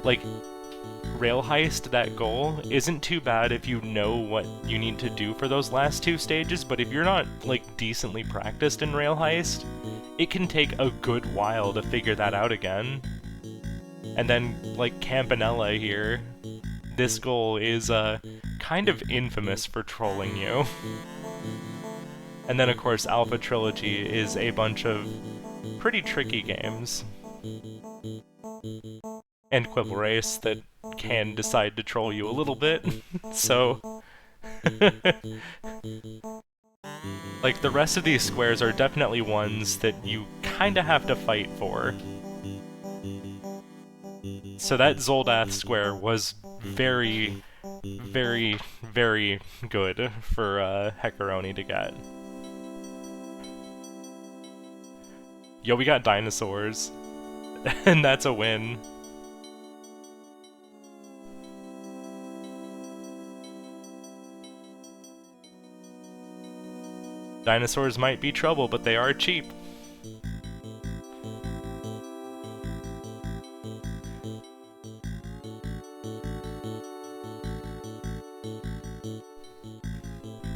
like, Rail Heist, that goal, isn't too bad if you know what you need to do for those last two stages, but if you're not, like, decently practiced in Rail Heist, it can take a good while to figure that out again. And then, like, Campanella here, this goal is, kind of infamous for trolling you. And then, of course, Alpha Trilogy is a bunch of pretty tricky games. And Quibble Race that can decide to troll you a little bit, so... Like, the rest of these squares are definitely ones that you kinda have to fight for. So that Zoldath square was very, very, very good for heckaroni to get. Yo, we got dinosaurs, and that's a win. Dinosaurs might be trouble, but they are cheap.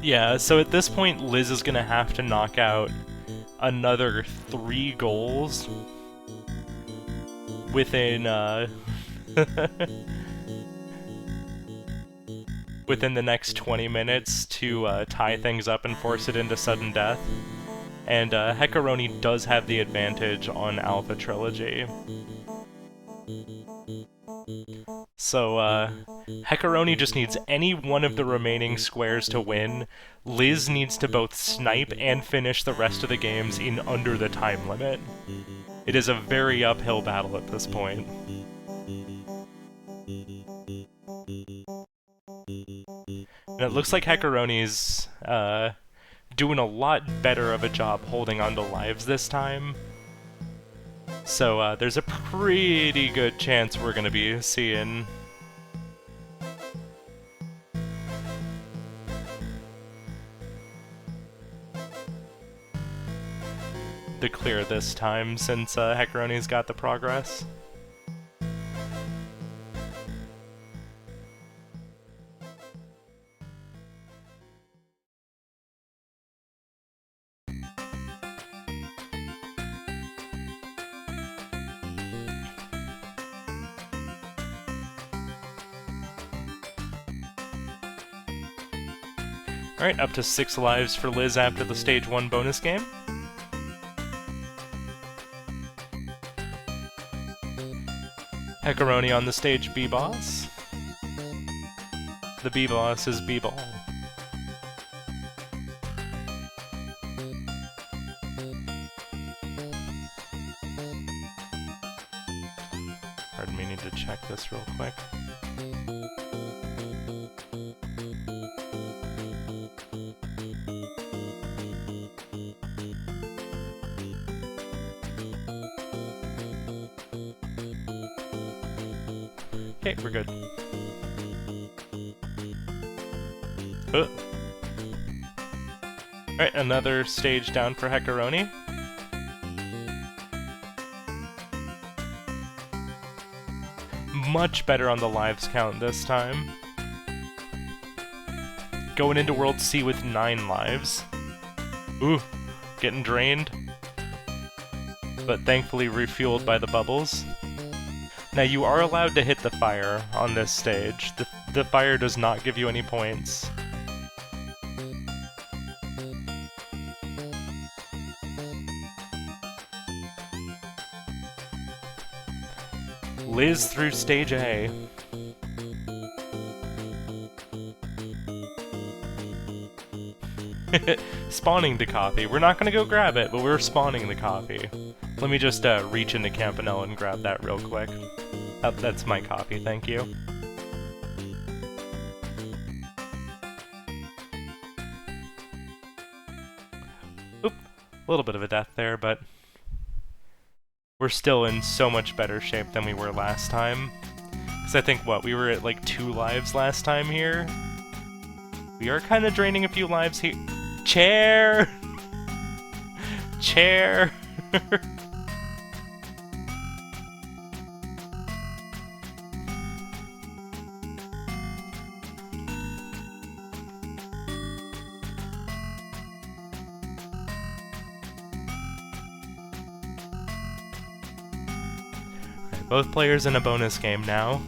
Yeah, so at this point, Liz is gonna have to knock out another 3 goals within, within the next 20 minutes to tie things up and force it into sudden death. And heckaroni does have the advantage on Alpha Trilogy. So, heckaroni just needs any one of the remaining squares to win. Liz needs to both snipe and finish the rest of the games in under the time limit. It is a very uphill battle at this point. And it looks like heckaroni's doing a lot better of a job holding on to lives this time. So there's a pretty good chance we're going to be seeing the clear this time, since heckaroni's got the progress. Alright, up to 6 lives for Liz after the Stage 1 bonus game. Heckaroni on the stage B-Boss. The B-Boss is B-Ball. Pardon me, need to check this real quick. Okay, we're good. Alright, another stage down for heckaroni. Much better on the lives count this time. Going into World C with 9 lives. Ooh, getting drained. But thankfully refueled by the bubbles. Now, you are allowed to hit the fire on this stage. The fire does not give you any points. Liz through stage A. Spawning the coffee. We're not gonna go grab it, but we're spawning the coffee. Let me just reach into Campanella and grab that real quick. Oh, that's my coffee, thank you. Oop, a little bit of a death there, but we're still in so much better shape than we were last time. Because I think, what, we were at like 2 lives last time here? We are kind of draining a few lives here. Chair! Chair! Both players in a bonus game now.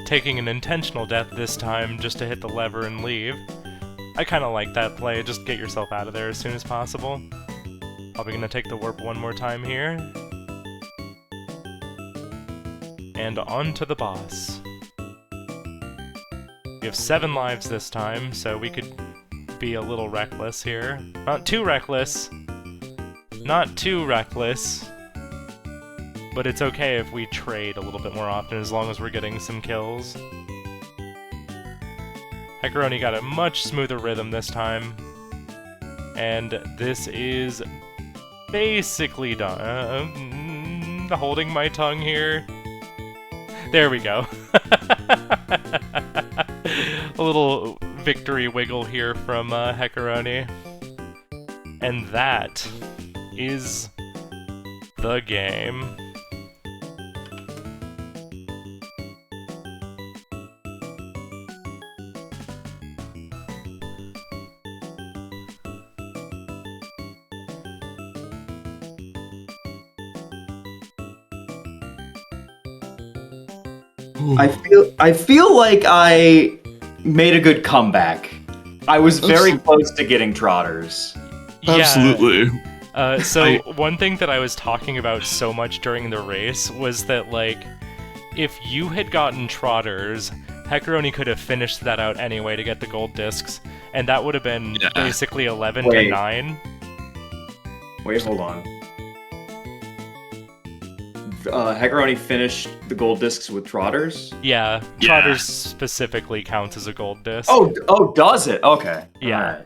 taking an intentional death this time just to hit the lever and leave. I kind of like that play, just get yourself out of there as soon as possible. Probably gonna take the warp one more time here. And on to the boss. We have 7 lives this time, so we could be a little reckless here. Not too reckless. Not too reckless. But it's okay if we trade a little bit more often as long as we're getting some kills. Heckaroni got a much smoother rhythm this time. And this is basically done. Holding my tongue here. There we go. A little victory wiggle here from Heckaroni. And that is the game. I feel like I made a good comeback. I was very close to getting trotters. Yeah. Absolutely. One thing that I was talking about so much during the race was that, like, if you had gotten trotters, Heckaroni could have finished that out anyway to get the gold discs, and that would have been basically 11 to 9. Wait, hold on. Heckaroni finished the gold discs with trotters? Yeah, trotters specifically counts as a gold disc. Oh, does it? Okay. Yeah. Right.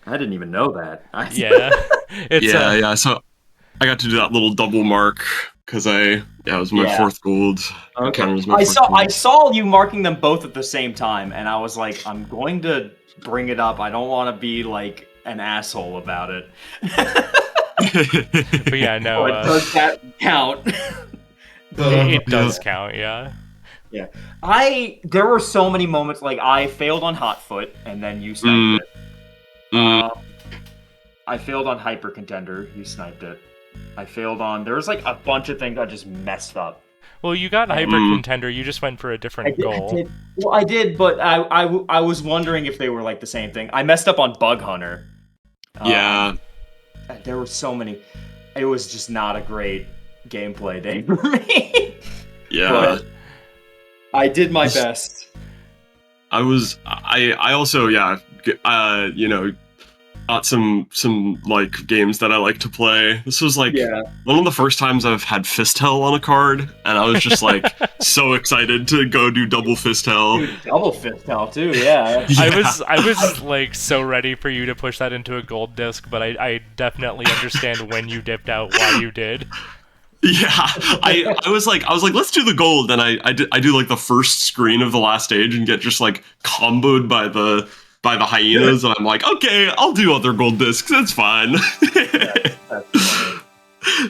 I didn't even know that. Yeah. So I got to do that little double mark because it was my 4th gold. Okay. I saw you marking them both at the same time, and I was like, I'm going to bring it up. I don't want to be like an asshole about it. But yeah, no. Does that count? It does count, yeah. Yeah. There were so many moments, like, I failed on Hotfoot, and then you sniped it. I failed on Hyper Contender, you sniped it. I failed on... There was, like, a bunch of things I just messed up. Well, you got Hyper Contender, you just went for a different goal. I did, but I was wondering if they were, like, the same thing. I messed up on Bug Hunter. There were so many. It was just not a great gameplay day for me. Yeah. But I did my best. I also, got some like games that I like to play. This was like one of the first times I've had Fist Hell on a card, and I was just like so excited to go do double Fist Hell. Dude, double Fist Hell too, yeah. I was like so ready for you to push that into a gold disc, but I definitely understand when you dipped out why you did. Yeah, I was like, let's do the gold, and I do like the first screen of the last stage and get just like comboed by the hyenas, and I'm like, okay, I'll do other gold discs. It's fine. That's funny.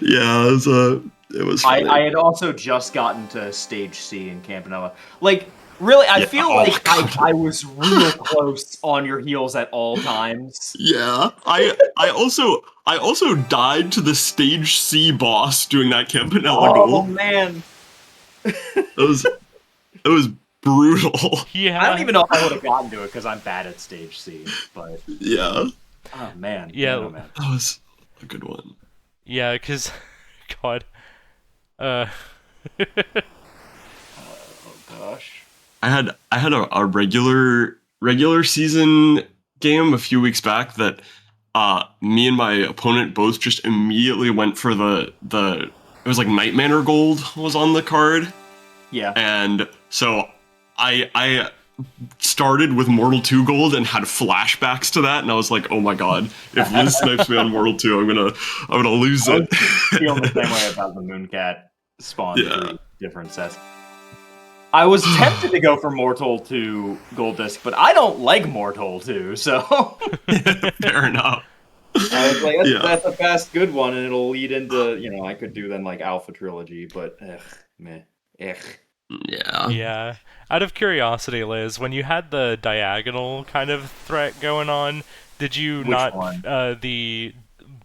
Yeah, it was funny. I had also just gotten to stage C in Campanella. Like, really, I feel like I was real close on your heels at all times. Yeah, I also died to the stage C boss doing that Campanella goal. Oh man, it was brutal. Yeah, I don't even know if I would have gotten to it because I'm bad at stage C. But yeah, oh man, yeah, oh, man. That was a good one. Yeah, because God, oh gosh. I had a regular season game a few weeks back that me and my opponent both just immediately went for the it was like Night Manor Gold was on the card. Yeah. And so I started with Mortal 2 Gold and had flashbacks to that, and I was like, oh my god, if Liz snipes me on Mortal 2, I'm gonna lose it. I feel the same way about the Mooncat spawn 3 different sets. I was tempted to go for Mortal 2 Gold Disc, but I don't like Mortal 2, so... Fair enough. I was like, that's a fast good one, and it'll lead into, I could do then, like, Alpha Trilogy, but, meh. Yeah. Yeah. Out of curiosity, Liz, when you had the diagonal kind of threat going on, did you Which not... one? The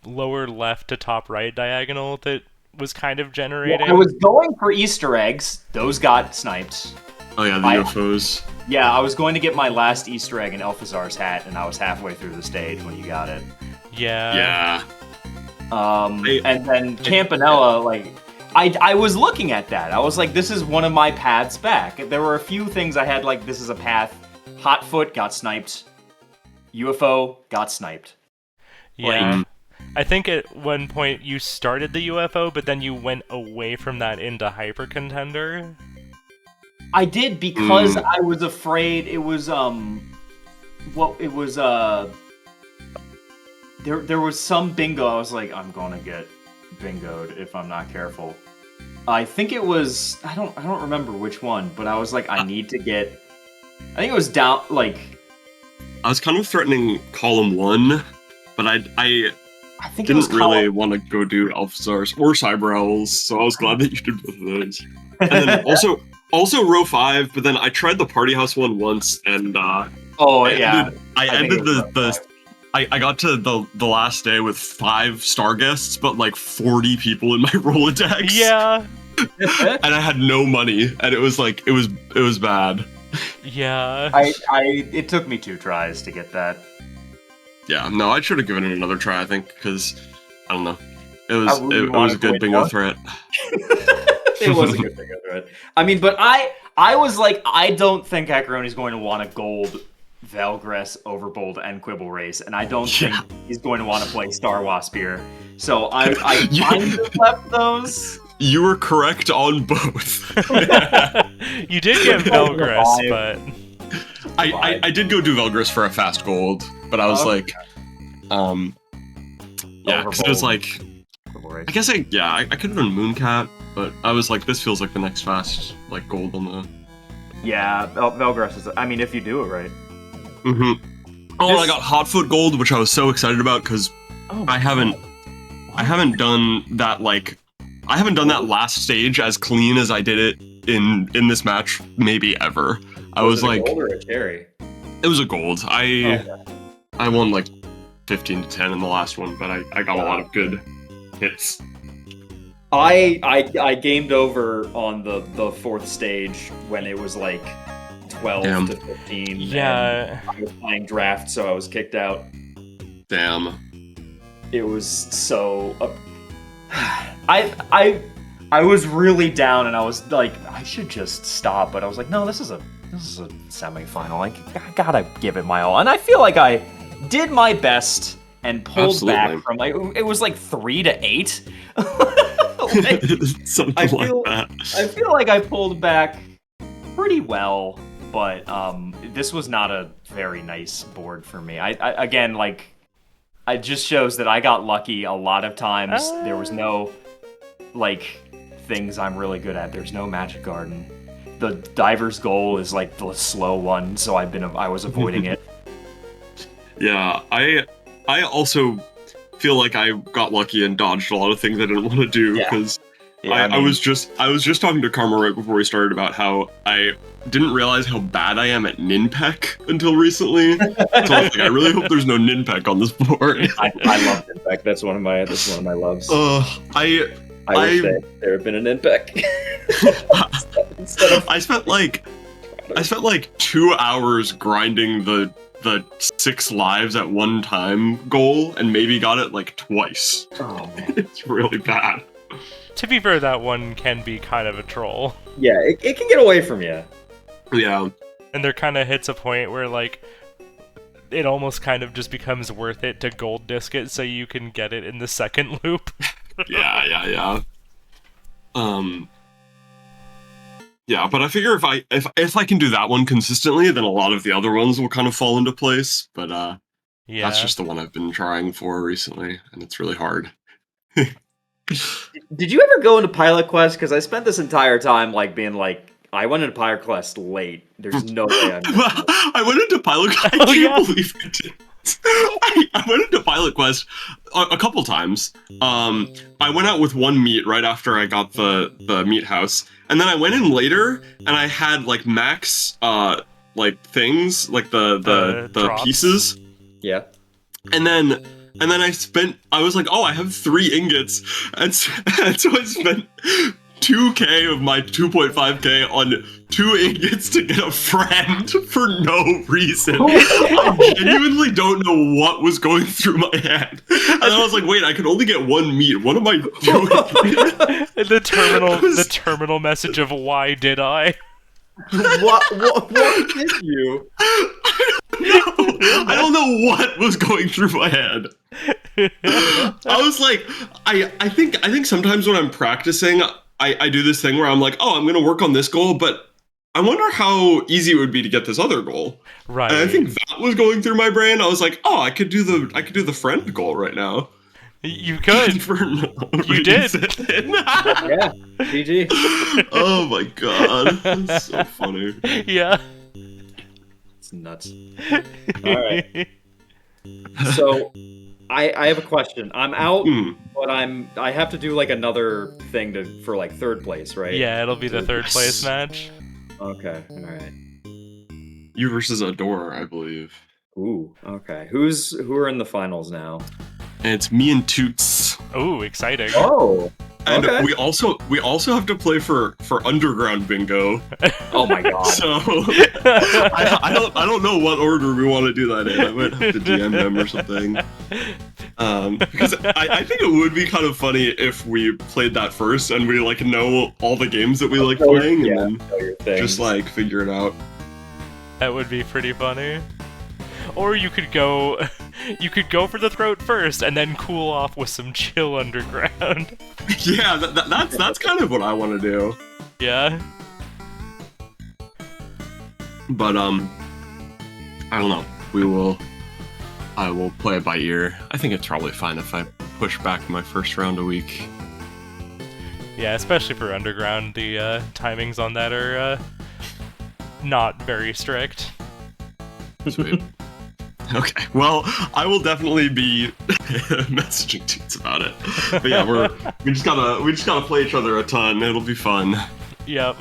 lower left to top right diagonal that was kind of generating? Well, I was going for Easter eggs. Those got sniped. Oh yeah, the UFOs. Yeah, I was going to get my last Easter egg in Elphazar's hat, and I was halfway through the stage when you got it. Yeah. And then Campanella, like, I was looking at that. I was like, this is one of my paths back. There were a few things I had, like, this is a path. Hotfoot got sniped. UFO got sniped. Yeah. I think at one point you started the UFO, but then you went away from that into Hyper Contender. I did because I was afraid it was there was some bingo. I was like, I'm gonna get bingoed if I'm not careful. I think it was I don't remember which one, but I was like, I need to get. I think it was down like. I was kind of threatening column 1, but I think didn't really want to go do Alphazars or Cyber Owls, so I was glad that you did both of those. And then also row 5, but then I tried the Party House one once, and I ended I got to the last day with 5 star guests, but like 40 people in my Rolodex. Yeah. And I had no money, and it was like it was bad. Yeah. It took me 2 tries to get that. Yeah, no, I should have given it another try, I think, because I don't know. It was a good bingo threat. It was a good bingo threat. I mean, but I was like, I don't think Heckaroni's going to want a gold Valgress, Overbold, and Quibble race, and I don't think he's going to want to play Star Waspier. So I kind of left those. You were correct on both. You did get Valgress, but I did go do Valgress for a fast gold, but I was like, yeah, because it was like, I guess I could have done Mooncat, but I was like, this feels like the next fast like gold on the. Yeah, Valgress is. I mean, if you do it right. Oh, and I got Hotfoot gold, which I was so excited about because I haven't done that last stage as clean as I did it in this match maybe ever. I was like, gold or a cherry? It was a gold. I won like 15 to 10 in the last one, but I got a lot of good hits. I gamed over on the 4th stage when it was like 12 to 15. Yeah. I was playing draft, so I was kicked out. Damn. It was so. I was really down, and I was like, I should just stop, but I was like, no, this is a semifinal. I gotta give it my all, and I feel like I did my best and pulled back from like it was like 3 to 8. Something like that. I feel like I pulled back pretty well, but this was not a very nice board for me. I again, like, it just shows that I got lucky a lot of times. There was no like things I'm really good at. There's no Magic Garden. The Diver's Goal is like the slow one, so I was avoiding it. Yeah, I also feel like I got lucky and dodged a lot of things I didn't want to do because I was just talking to Karma right before we started about how I didn't realize how bad I am at Ninpeck until recently. So I was like, I really hope there's no Ninpeck on this board. I love Ninpeck. That's one of my loves. I wish there had been a Ninpeck. I spent like 2 hours grinding the 6 lives at one time goal and maybe got it like twice. Oh man, it's really bad. To be fair, that one can be kind of a troll. Yeah, it can get away from you. Yeah. And there kind of hits a point where like it almost kind of just becomes worth it to gold disc it so you can get it in the second loop. Yeah. Yeah, but I figure if I can do that one consistently, then a lot of the other ones will kind of fall into place. But that's just the one I've been trying for recently, and it's really hard. Did you ever go into Pilot Quest? Because I spent this entire time like being like, I went into Pilot Quest late. There's no way I went into Pilot Quest. I can't believe I did. I went into Pilot Quest a couple times. I went out with one meat right after I got the meat house, and then I went in later and I had like max like things like the pieces. Yeah. And then I was like, oh, I have 3 ingots, and so I spent 2K of my 2.5K on 2 ingots to get a friend for no reason. I genuinely don't know what was going through my head. And then I was like, wait, I can only get 1 meat. What am I doing? The terminal message of why did I? What did you? I don't know what was going through my head. I was like, I think sometimes when I'm practicing, I do this thing where I'm like, oh, I'm gonna work on this goal, but I wonder how easy it would be to get this other goal. Right. And I think that was going through my brain. I was like, oh, I could do the friend goal right now. You could. For no you did. Yeah. GG. Oh my god. That's so funny. Yeah. It's nuts. Alright. So I have a question. I'm out, but I have to do like another thing for like 3rd place, right? Yeah, it'll be the 3rd place match. Okay, alright. You versus Adore, I believe. Ooh, okay. Who are in the finals now? And it's me and Toots. Ooh, exciting. Oh. And okay. we also have to play for Underground Bingo. Oh my god. So I don't know what order we want to do that in. I might have to DM them or something. Because I think it would be kind of funny if we played that first and we like know all the games that we like playing and then just like figure it out. That would be pretty funny. Or you could go for the throat first and then cool off with some chill Underground. Yeah, that's kind of what I want to do. Yeah. But I don't know. I will play it by ear. I think it's probably fine if I push back my first round a week. Yeah, especially for Underground, the timings on that are not very strict. Sweet. Okay, well, I will definitely be messaging Toots about it. But yeah, we just gotta play each other a ton. It'll be fun. Yep.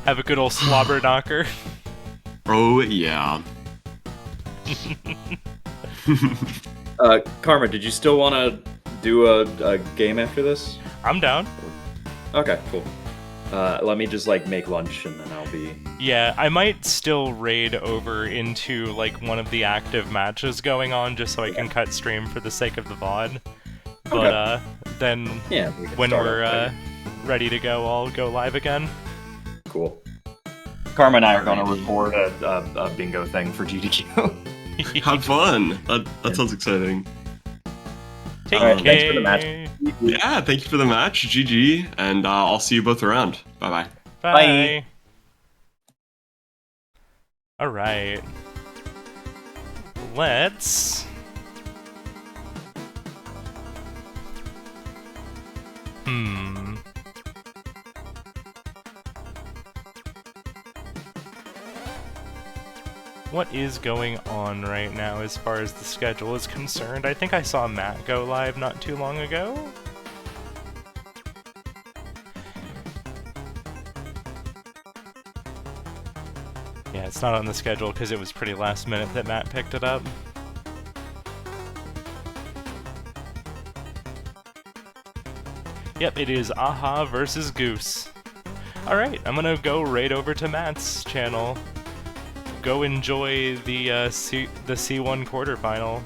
Have a good old slobber knocker. Oh yeah. Karma, did you still want to do a game after this? I'm down. Okay, cool. Let me just like make lunch and then I'll be... Yeah, I might still raid over into like one of the active matches going on just so I can cut stream for the sake of the VOD. But then when we're ready to go, I'll go live again. Cool. Karma and I are going to record a bingo thing for GDQ. Have fun. That sounds exciting. Take care. Thanks for the match. Yeah, thank you for the match, GG, and I'll see you both around. Bye-bye. Bye. Alright. Let's... What is going on right now as far as the schedule is concerned? I think I saw Matt go live not too long ago. Yeah, it's not on the schedule because it was pretty last minute that Matt picked it up. Yep, it is Aha versus Goose. Alright, I'm gonna go right over to Matt's channel. Go enjoy the C1 quarterfinal.